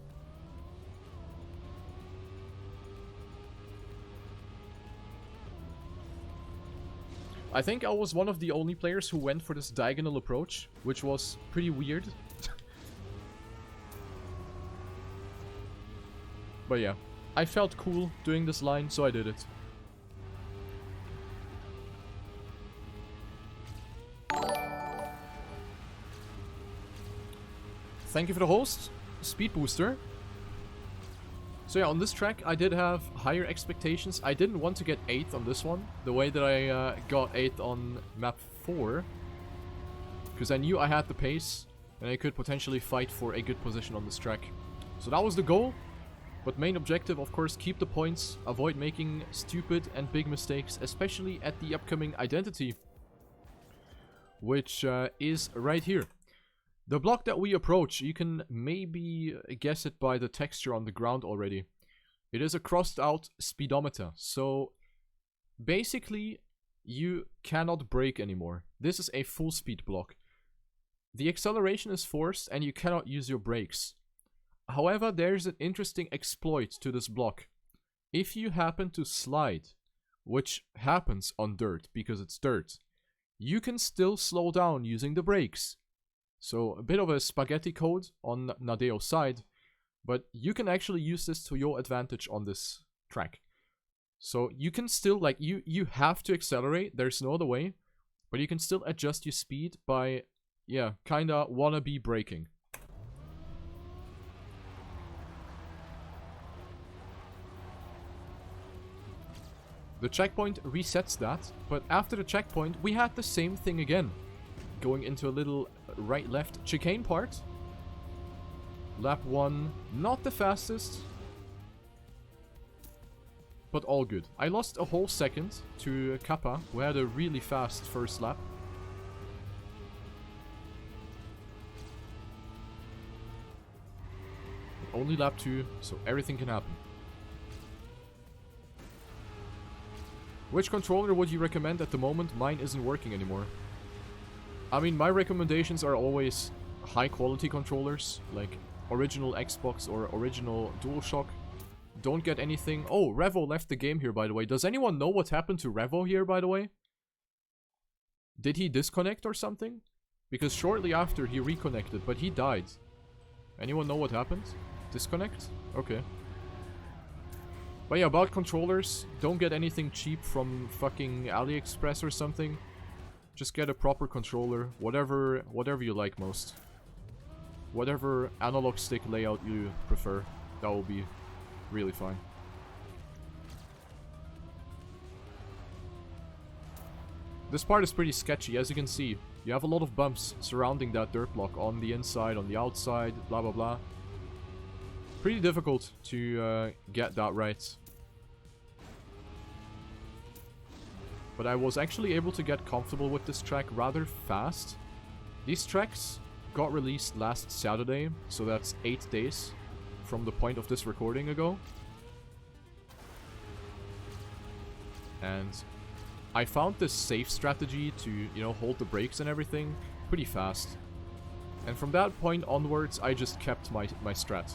I think I was one of the only players who went for this diagonal approach, which was pretty weird. But yeah, I felt cool doing this line, so I did it. Thank you for the host, Speed Booster. So yeah, on this track I did have higher expectations. I didn't want to get 8th on this one, the way that I got 8th on map 4. Because I knew I had the pace, and I could potentially fight for a good position on this track. So that was the goal. But main objective, of course, keep the points, avoid making stupid and big mistakes, especially at the upcoming identity, which is right here. The block that we approach, you can maybe guess it by the texture on the ground already. It is a crossed out speedometer, so basically you cannot brake anymore. This is a full speed block. The acceleration is forced and you cannot use your brakes. However, there's an interesting exploit to this block. If you happen to slide, which happens on dirt because it's dirt, you can still slow down using the brakes. So a bit of a spaghetti code on Nadeo's side, but you can actually use this to your advantage on this track. So you can still, like, you have to accelerate, there's no other way, but you can still adjust your speed by, yeah, kinda wannabe braking. The checkpoint resets that, but after the checkpoint we had the same thing again. Going into a little right-left chicane part. Lap 1, not the fastest, but all good. I lost a whole second to Kappa, who had a really fast first lap. Only lap 2, so everything can happen. Which controller would you recommend at the moment? Mine isn't working anymore. I mean, my recommendations are always high quality controllers, like original Xbox or original DualShock. Don't get anything... Oh, Revo left the game here, by the way. Does anyone know what happened to Revo here, by the way? Did he disconnect or something? Because shortly after he reconnected, but he died. Anyone know what happened? Disconnect? Okay. But yeah, about controllers, don't get anything cheap from fucking AliExpress or something. Just get a proper controller, whatever you like most. Whatever analog stick layout you prefer, that will be really fine. This part is pretty sketchy, as you can see. You have a lot of bumps surrounding that dirt block on the inside, on the outside, blah blah blah. Pretty difficult to get that right. But I was actually able to get comfortable with this track rather fast. These tracks got released last Saturday, so that's 8 days from the point of this recording ago. And I found this safe strategy to, you know, hold the brakes and everything pretty fast. And from that point onwards, I just kept my strat.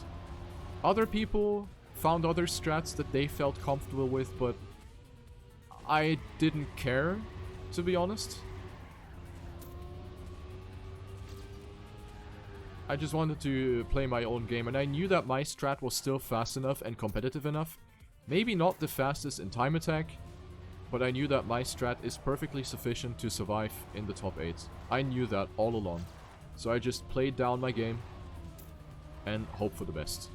Other people found other strats that they felt comfortable with, but I didn't care, to be honest. I just wanted to play my own game, and I knew that my strat was still fast enough and competitive enough. Maybe not the fastest in time attack, but I knew that my strat is perfectly sufficient to survive in the top 8. I knew that all along. So I just played down my game and hope for the best.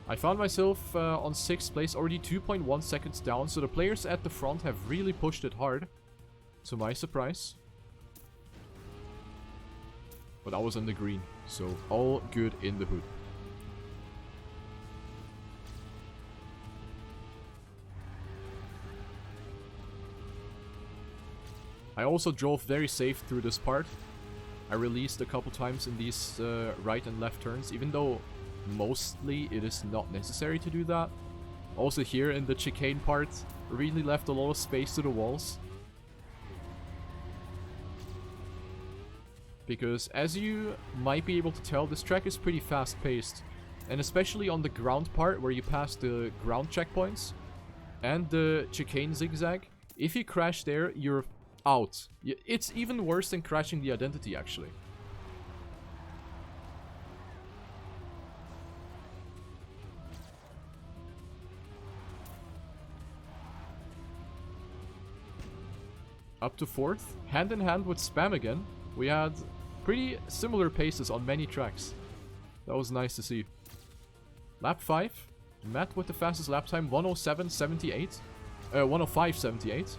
I found myself on 6th place, already 2.1 seconds down, so the players at the front have really pushed it hard, to my surprise. But I was in the green, so all good in the hood. I also drove very safe through this part. I released a couple times in these right and left turns, even though mostly it is not necessary to do that. Also here in the chicane part, really left a lot of space to the walls. Because as you might be able to tell, this track is pretty fast paced. And especially on the ground part where you pass the ground checkpoints and the chicane zigzag, if you crash there, you're out. It's even worse than crashing the identity, actually. Up to 4th, hand in hand with Spam again. We had pretty similar paces on many tracks. That was nice to see. Lap 5, Matt with the fastest lap time, 107.78. 105.78.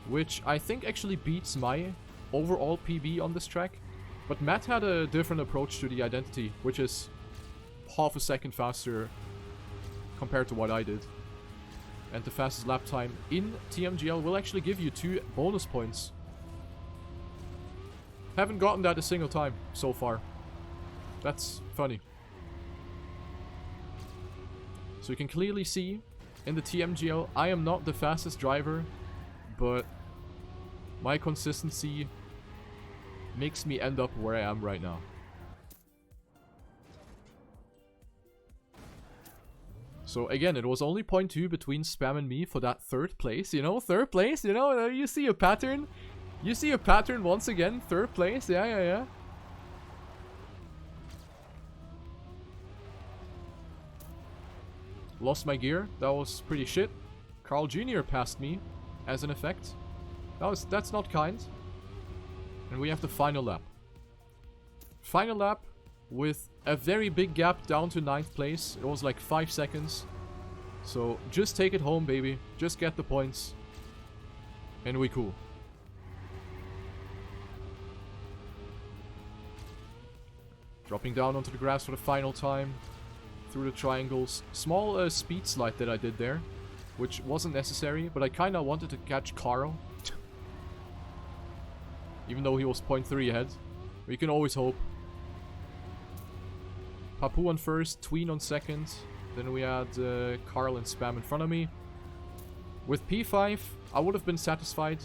Which I think actually beats my overall PB on this track. But Matt had a different approach to the identity, which is half a second faster compared to what I did. And the fastest lap time in TMGL will actually give you 2 bonus points. Haven't gotten that a single time so far. That's funny. So you can clearly see in the TMGL, I am not the fastest driver, but my consistency makes me end up where I am right now. So again, it was only 0.2 between Spam and me for that 3rd place, you know? 3rd place, you know? You see a pattern? You see a pattern once again? 3rd place? Yeah. Lost my gear. That was pretty shit. Carl Jr. passed me as an effect. That's not kind. And we have the final lap. Final lap with a very big gap down to 9th place. It was like 5 seconds. So just take it home, baby. Just get the points. And we cool. Dropping down onto the grass for the final time. Through the triangles. Small speed slide that I did there. Which wasn't necessary, but I kinda wanted to catch Carl. Even though he was 0.3 ahead. We can always hope. Papu on first, Tween on second. Then we had Carl and Spam in front of me. With P5, I would have been satisfied.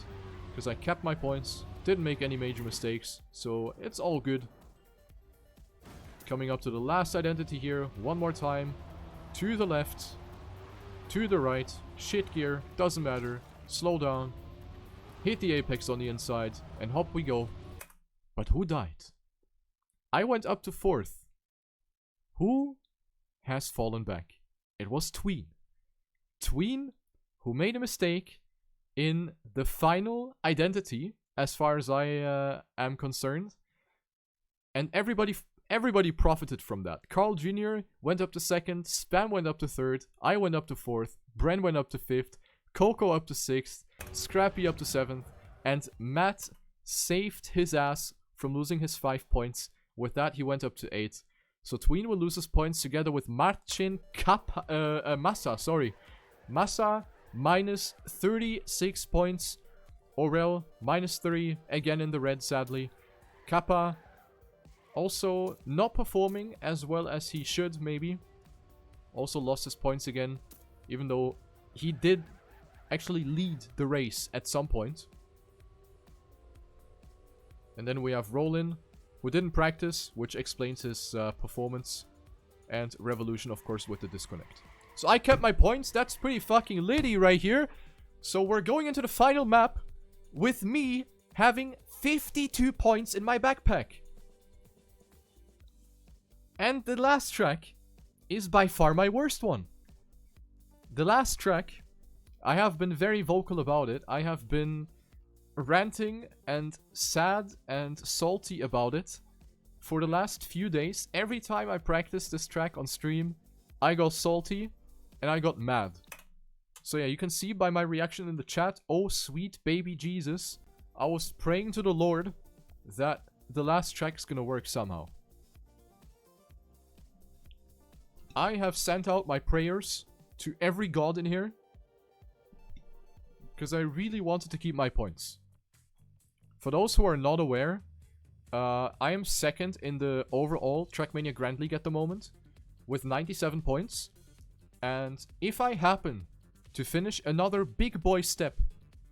Because I kept my points. Didn't make any major mistakes. So it's all good. Coming up to the last identity here. One more time. To the left. To the right. Shit gear. Doesn't matter. Slow down. Hit the apex on the inside. And hop we go. But who died? I went up to 4th. Who has fallen back? It was Tween. Tween, who made a mistake in the final identity, as far as I am concerned. And everybody profited from that. Carl Jr. went up to 2nd, Spam went up to 3rd, I went up to 4th, Bren went up to 5th, Coco up to 6th, Scrappy up to 7th, and Matt saved his ass from losing his 5 points. With that, he went up to 8. So Tween will lose his points together with Marcin Kappa, Massa, sorry. Massa, minus 36 points. Aurel, minus 3, again in the red, sadly. Kappa, also not performing as well as he should, maybe. Also lost his points again, even though he did actually lead the race at some point. And then we have Rollin, who didn't practice, which explains his performance. And Revolution, of course, with the disconnect. So I kept my points. That's pretty fucking litty right here. So we're going into the final map with me having 52 points in my backpack. And the last track is by far my worst one. The last track, I have been very vocal about it. I have been ranting and sad and salty about it for the last few days. Every time I practiced this track on stream, I got salty and I got mad. So yeah, you can see by my reaction in the chat, oh sweet baby Jesus, I was praying to the Lord that the last track is gonna work somehow. I have sent out my prayers to every god in here because I really wanted to keep my points. For those who are not aware, I am 2nd in the overall TrackMania Grand League at the moment with 97 points. And if I happen to finish another big boy step,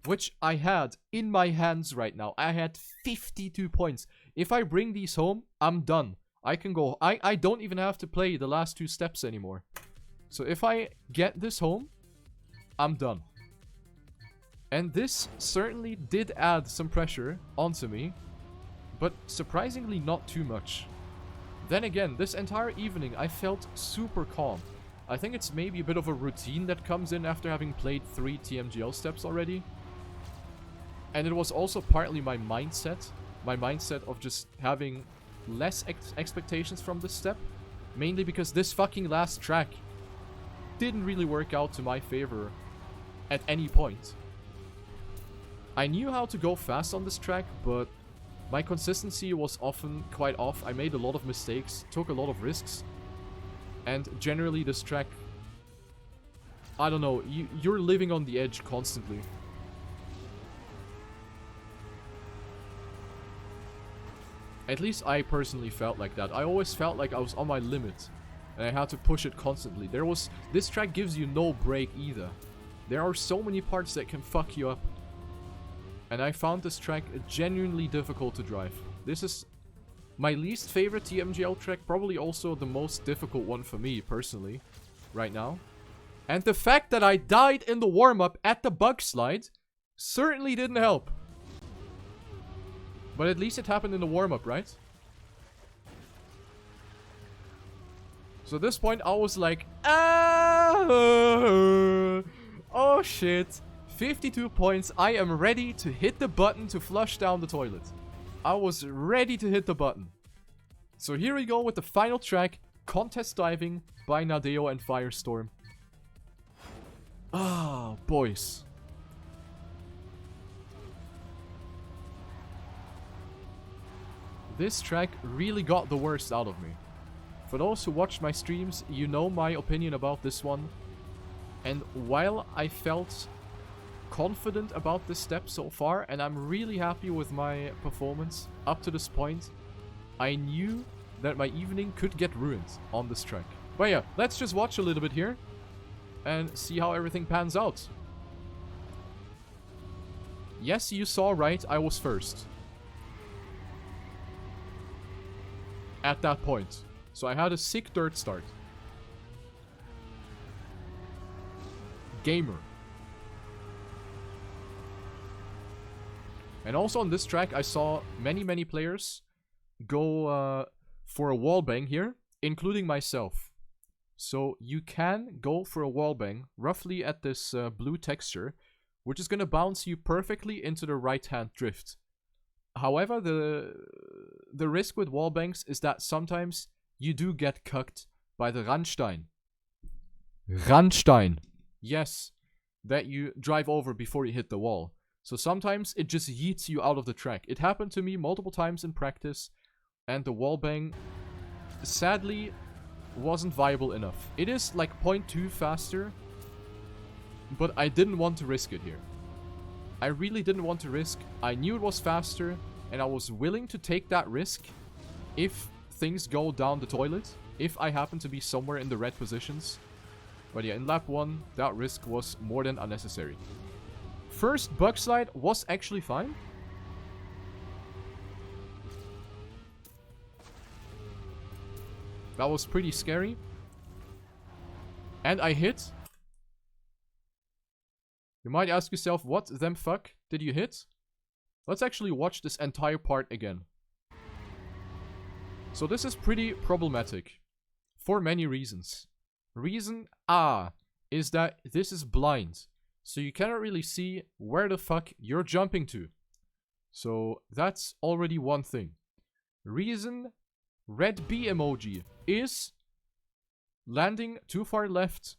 which I had in my hands right now, I had 52 points. If I bring these home, I'm done. I can go. I don't even have to play the last 2 steps anymore. So if I get this home, I'm done. And this certainly did add some pressure onto me, but surprisingly not too much. Then again, this entire evening I felt super calm. I think it's maybe a bit of a routine that comes in after having played 3 TMGL steps already. And it was also partly my mindset. My mindset of just having less expectations from this step. Mainly because this fucking last track didn't really work out to my favor at any point. I knew how to go fast on this track, but my consistency was often quite off. I made a lot of mistakes, took a lot of risks. And generally this track, I don't know, you're living on the edge constantly. At least I personally felt like that. I always felt like I was on my limit. And I had to push it constantly. This track gives you no break either. There are so many parts that can fuck you up. And I found this track genuinely difficult to drive. This is my least favorite TMGL track. Probably also the most difficult one for me, personally. Right now. And the fact that I died in the warm-up at the bug slide certainly didn't help. But at least it happened in the warm-up, right? So at this point I was like, ah, oh shit. 52 points. I am ready to hit the button to flush down the toilet. I was ready to hit the button. So here we go with the final track, Contest Diving by Nadeo and Firestorm. Ah, boys. this track really got the worst out of me. For those who watched my streams, you know my opinion about this one. And while I felt confident about this step so far, and I'm really happy with my performance up to this point, I knew that my evening could get ruined on this track. But yeah, let's just watch a little bit here and see how everything pans out. Yes, you saw right, I was first. At that point. So I had a sick dirt start. Gamer. And also on this track, I saw many players go for a wallbang here, including myself. So you can go for a wallbang roughly at this blue texture, which is going to bounce you perfectly into the right-hand drift. However, the risk with wallbangs is that sometimes you do get cucked by the Randstein. Randstein. Yes, that you drive over before you hit the wall. So sometimes it just yeets you out of the track. It happened to me multiple times in practice, and the wallbang sadly wasn't viable enough. It is like 0.2 faster, but I didn't want to risk it here. I really didn't want to risk. I knew it was faster, and I was willing to take that risk if things go down the toilet, if I happen to be somewhere in the red positions. But yeah, in lap 1, that risk was more than unnecessary. First bug slide was actually fine. That was pretty scary. And I hit. You might ask yourself, what the fuck did you hit? Let's actually watch this entire part again. So this is pretty problematic. For many reasons. Reason A is that this is blind. So you cannot really see where the fuck you're jumping to. So that's already one thing. Reason red B emoji is landing too far left.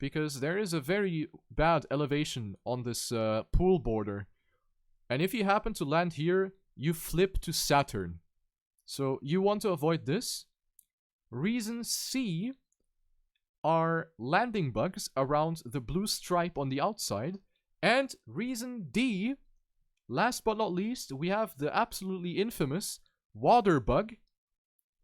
Because there is a very bad elevation on this pool border. And if you happen to land here, you flip to Saturn. So you want to avoid this. Reason C are landing bugs around the blue stripe on the outside. And reason D, last but not least, we have the absolutely infamous water bug,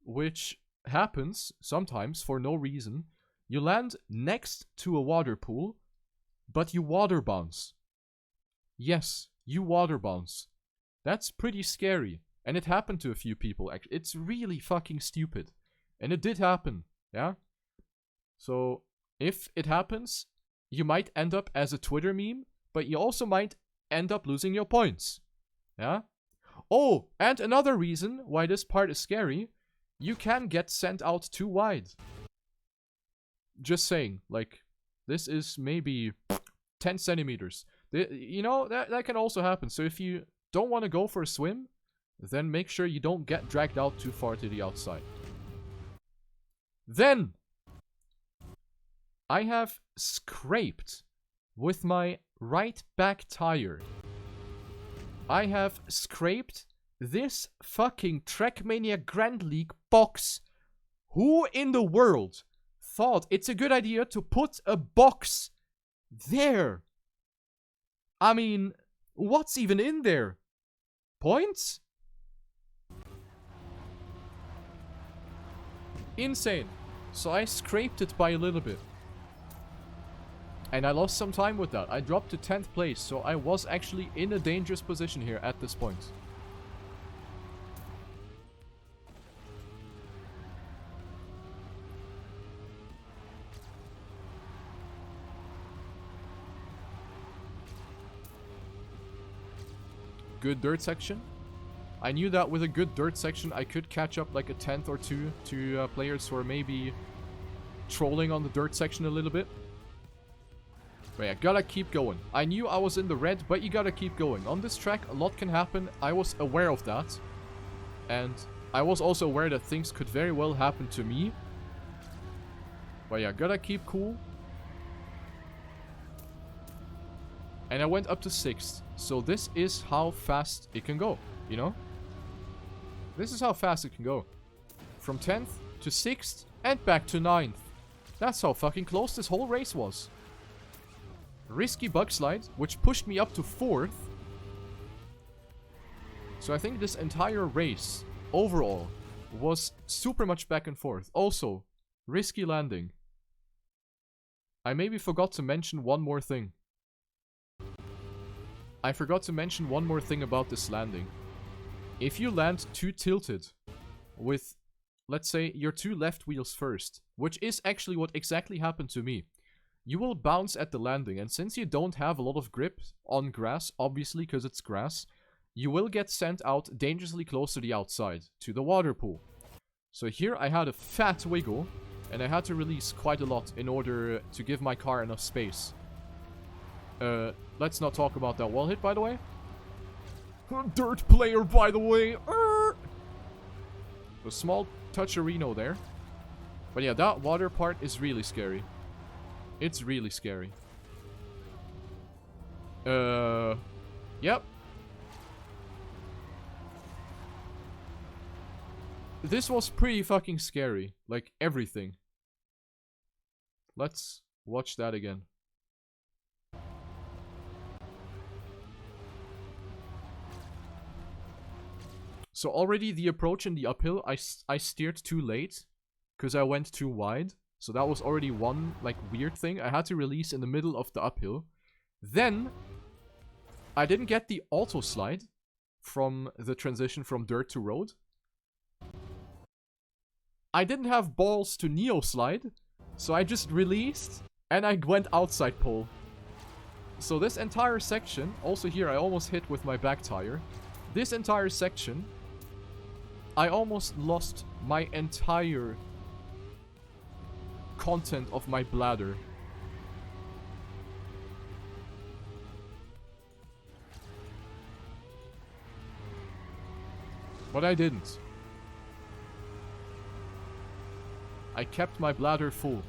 which happens sometimes for no reason. You land next to a water pool, but you water bounce. Yes, you water bounce. That's pretty scary. And it happened to a few people. It's really fucking stupid. And it did happen, yeah? So, if it happens, you might end up as a Twitter meme, but you also might end up losing your points. Yeah? Oh, and another reason why this part is scary, you can get sent out too wide. Just saying, like, this is maybe 10 centimeters. You know, that can also happen. So if you don't want to go for a swim, then make sure you don't get dragged out too far to the outside. Then, I have scraped with my right back tire. I have scraped this fucking TrackMania Grand League box. Who in the world thought it's a good idea to put a box there? I mean, what's even in there? Points? Insane. So I scraped it by a little bit. And I lost some time with that. I dropped to 10th place, so I was actually in a dangerous position here at this point. Good dirt section. I knew that with a good dirt section, I could catch up like a 10th or 2 to players who are maybe trolling on the dirt section a little bit. But yeah, gotta keep going. I knew I was in the red, but you gotta keep going. On this track, a lot can happen. I was aware of that. And I was also aware that things could very well happen to me. But yeah, gotta keep cool. And I went up to 6th. So this is how fast it can go, you know? This is how fast it can go. From 10th to 6th and back to 9th. That's how fucking close this whole race was. Risky bug slide, which pushed me up to 4th. So I think this entire race, overall, was super much back and forth. Also, risky landing. I maybe forgot to mention one more thing. I forgot to mention one more thing about this landing. If you land too tilted with, let's say, your 2 left wheels first, which is actually what exactly happened to me, you will bounce at the landing, and since you don't have a lot of grip on grass, obviously because it's grass, you will get sent out dangerously close to the outside, to the water pool. So here I had a fat wiggle, and I had to release quite a lot in order to give my car enough space. Let's not talk about that wall hit, by the way. Dirt player, by the way. A small toucherino there. But yeah, that water part is really scary. It's really scary. Yep. This was pretty fucking scary. Like, everything. Let's watch that again. So already the approach in the uphill, I steered too late. Because I went too wide. So that was already one, like, weird thing. I had to release in the middle of the uphill. Then, I didn't get the auto slide from the transition from dirt to road. I didn't have balls to neo slide. So I just released and I went outside pole. So this entire section, also here I almost hit with my back tire. This entire section, I almost lost my entire content of my bladder. But I didn't. I kept my bladder full.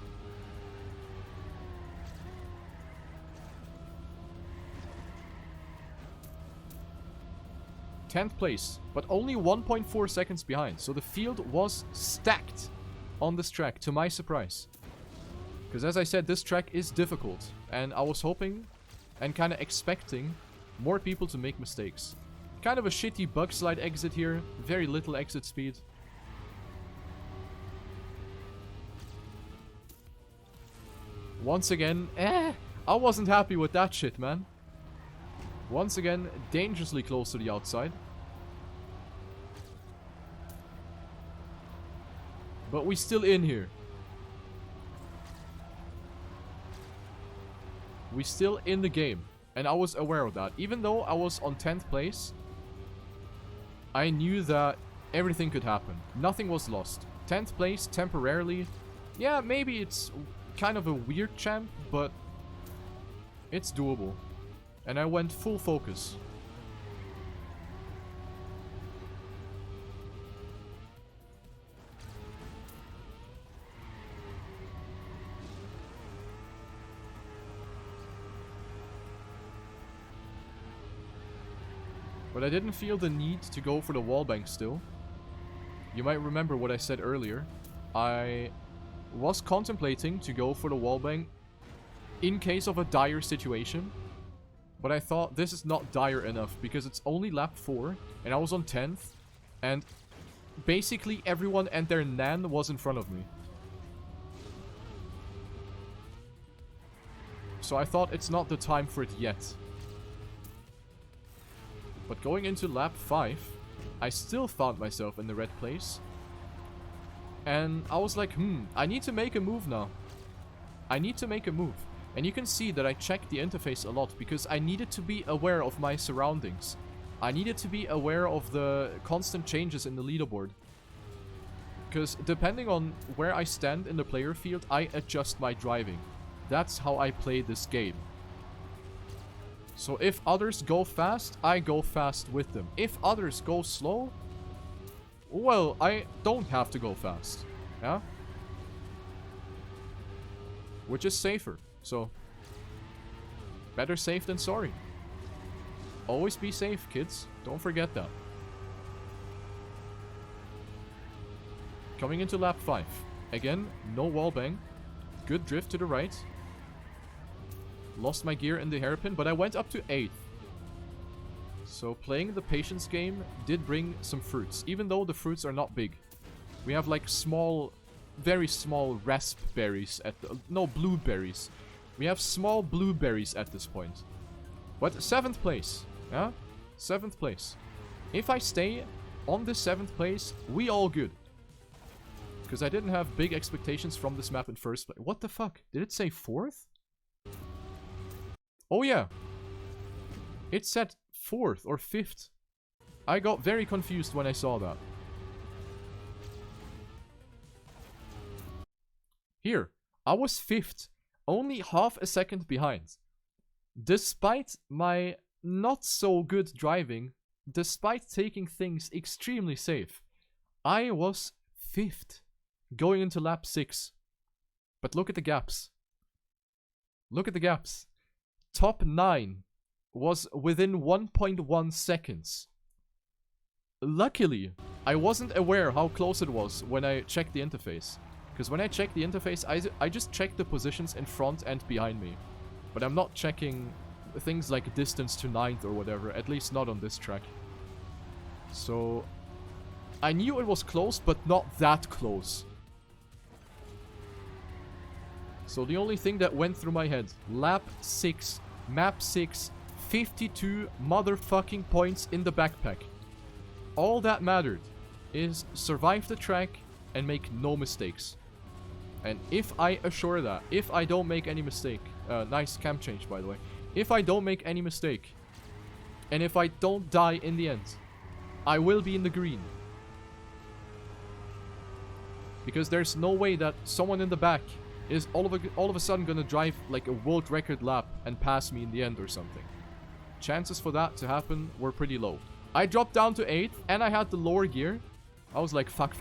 Tenth place, but only 1.4 seconds behind. So the field was stacked on this track, to my surprise. Because as I said, this track is difficult. And I was hoping and kind of expecting more people to make mistakes. Kind of a shitty bug slide exit here. Very little exit speed. Once again, I wasn't happy with that shit, man. Once again, dangerously close to the outside. But we still in here. We still in the game. And I was aware of that. Even though I was on 10th place, I knew that everything could happen. Nothing was lost. 10th place temporarily. Yeah, maybe it's kind of a weird champ, but it's doable. And I went full focus. But I didn't feel the need to go for the wallbang still. You might remember what I said earlier. I was contemplating to go for the wallbang in case of a dire situation. But I thought this is not dire enough because it's only lap 4 and I was on 10th. And basically everyone and their nan was in front of me. So I thought it's not the time for it yet. But going into lap 5, I still found myself in the red place. And I was like, I need to make a move now. I need to make a move. And you can see that I checked the interface a lot because I needed to be aware of my surroundings. I needed to be aware of the constant changes in the leaderboard. Because depending on where I stand in the player field, I adjust my driving. That's how I play this game. So if others go fast, I go fast with them. If others go slow, well, I don't have to go fast. Yeah? Which is safer. So, better safe than sorry. Always be safe, kids. Don't forget that. Coming into lap 5. Again, no wall bang. Good drift to the right. Lost my gear in the hairpin, but I went up to 8th. So playing the patience game did bring some fruits, even though the fruits are not big. We have like small, very small raspberries at the... No, blueberries. We have small blueberries at this point. But 7th place, yeah? 7th place. If I stay on this 7th place, we all good. Because I didn't have big expectations from this map in first place. What the fuck? Did it say 4th? Oh yeah. It said 4th or 5th. I got very confused when I saw that. Here, I was 5th. Only half a second behind. Despite my not so good driving, despite taking things extremely safe, I was 5th going into lap 6. But look at the gaps. Look at the gaps. Top 9 was within 1.1 seconds. Luckily, I wasn't aware how close it was when I checked the interface. Because when I check the interface, I just check the positions in front and behind me. But I'm not checking things like distance to 9th or whatever, at least not on this track. So, I knew it was close, but not that close. So the only thing that went through my head, lap 6, map 6, 52 motherfucking points in the backpack. All that mattered is survive the track and make no mistakes. And if I assure that, if I don't make any mistake, nice cam change by the way, if I don't make any mistake, and if I don't die in the end, I will be in the green. Because there's no way that someone in the back is all of a sudden gonna drive like a world record lap and pass me in the end or something. Chances for that to happen were pretty low. I dropped down to 8th and I had the lower gear. I was like fuck.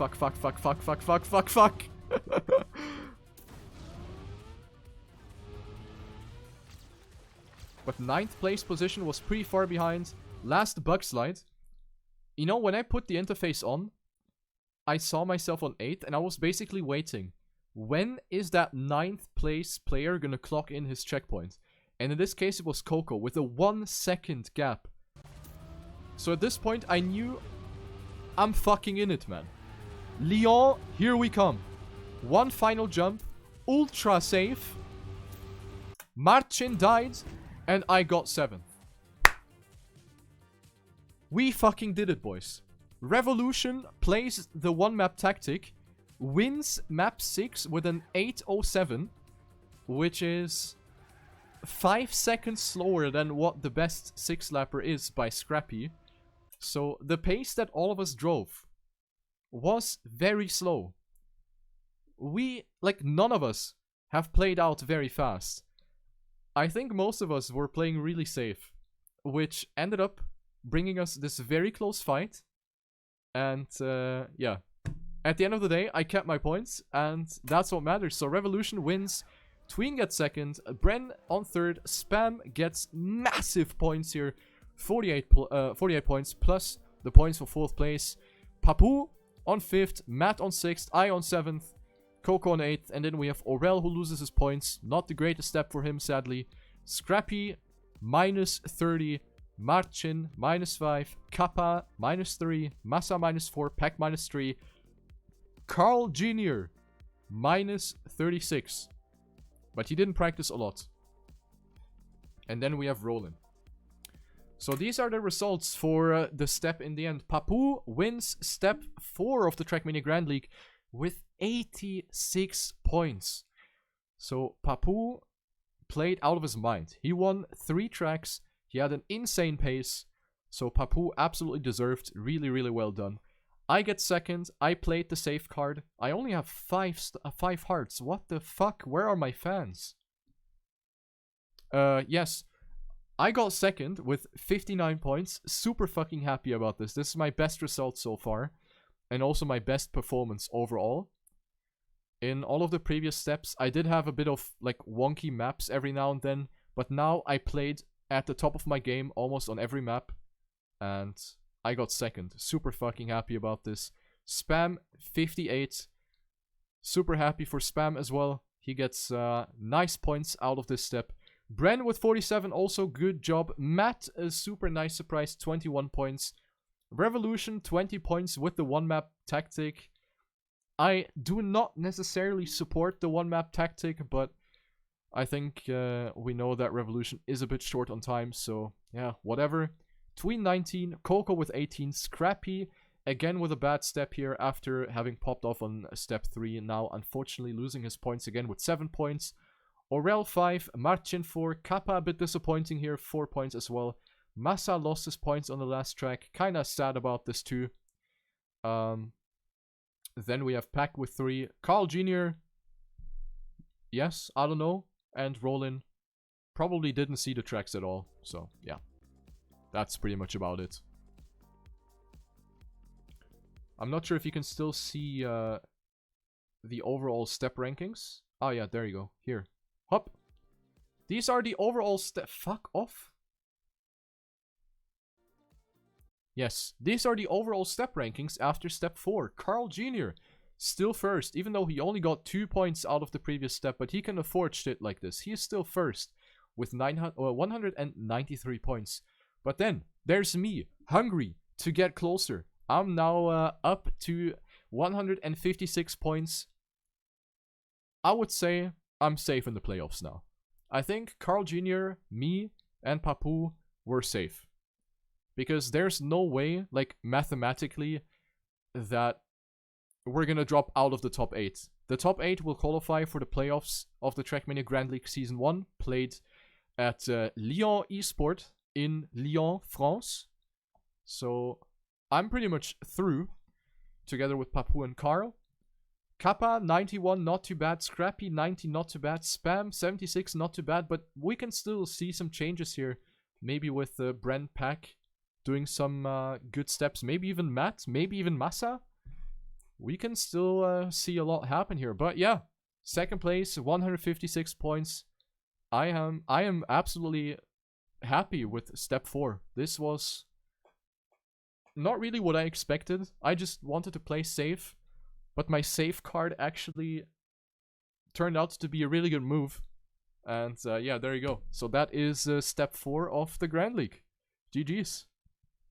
But 9th place position was pretty far behind. Last bug slide. You know, when I put the interface on, I saw myself on 8th and I was basically waiting. When is that 9th place player gonna clock in his checkpoint? And in this case it was Coco with a 1 second gap. So at this point I knew I'm fucking in it, man. Lyon, here we come. One final jump. Ultra safe. Marcin died. And I got 7th. We fucking did it, boys. Revolution plays the one map tactic. Wins map 6 with an 8:07. Which is 5 seconds slower than what the best 6-lapper is by Scrappy. So the pace that all of us drove was very slow. We, like none of us, have played out very fast. I think most of us were playing really safe, which ended up bringing us this very close fight. And yeah, at the end of the day, I kept my points, and that's what matters. So Revolution wins, Tween gets 2nd, Bren on 3rd, Spam gets massive points here, 48 points, plus the points for 4th place. Papu on 5th, Matt on 6th, I on 7th, Coco on 8th, and then we have Aurel who loses his points. Not the greatest step for him, sadly. Scrappy, -30. Marcin, -5. Kappa, -3. Massa, -4. Peck, -3. Carl Jr., -36. But he didn't practice a lot. And then we have Roland. So these are the results for the step in the end. Papu wins step 4 of the TrackMania Grand League with 86 points. So Papu played out of his mind. He won 3 tracks. He had an insane pace. So Papu absolutely deserved. Really, really well done. I get 2nd. I played the safe card. I only have 5 hearts. What the fuck? Where are my fans? Yes. I got 2nd with 59 points. Super fucking happy about this. This is my best result so far. And also my best performance overall. In all of the previous steps, I did have a bit of like wonky maps every now and then. But now I played at the top of my game almost on every map. And I got 2nd. Super fucking happy about this. Spam 58. Super happy for Spam as well. He gets nice points out of this step. Bren with 47, also good job. Matt, a super nice surprise, 21 points. Revolution, 20 points with the one map tactic. I do not necessarily support the one map tactic, but I think we know that Revolution is a bit short on time, so yeah, whatever. Tween 19, Coco with 18, Scrappy again with a bad step here after having popped off on step 3, and now unfortunately losing his points again with 7 points. Aurel 5, Marcin 4, Kappa a bit disappointing here, 4 points as well. Massa lost his points on the last track, kinda sad about this too. Then we have Pack with 3, Carl Jr. Yes, I don't know, and Roland probably didn't see the tracks at all, so yeah. That's pretty much about it. I'm not sure if you can still see the overall step rankings. Oh yeah, there you go. Here. Hop. These are the overall step... Fuck off. Yes, these are the overall step rankings after step 4. Carl Jr. still first, even though he only got 2 points out of the previous step, but he can afford shit like this. He is still first with 193 points. But then, there's me, hungry to get closer. I'm now up to 156 points. I would say I'm safe in the playoffs now. I think Carl Jr., me, and Papu were safe. Because there's no way, like, mathematically, that we're gonna drop out of the top 8. The top 8 will qualify for the playoffs of the TrackMania Grand League Season 1, played at Lyon Esport in Lyon, France. So I'm pretty much through, together with Papu and Carl. Kappa, 91, not too bad. Scrappy, 90, not too bad. Spam, 76, not too bad. But we can still see some changes here. Maybe with Bren Pack doing some good steps. Maybe even Matt. Maybe even Massa. We can still see a lot happen here. But yeah, second place, 156 points. I am absolutely happy with step 4. This was not really what I expected. I just wanted to play safe, but my safe card actually turned out to be a really good move. And yeah, there you go. So that is step 4 of the Grand League. GG's.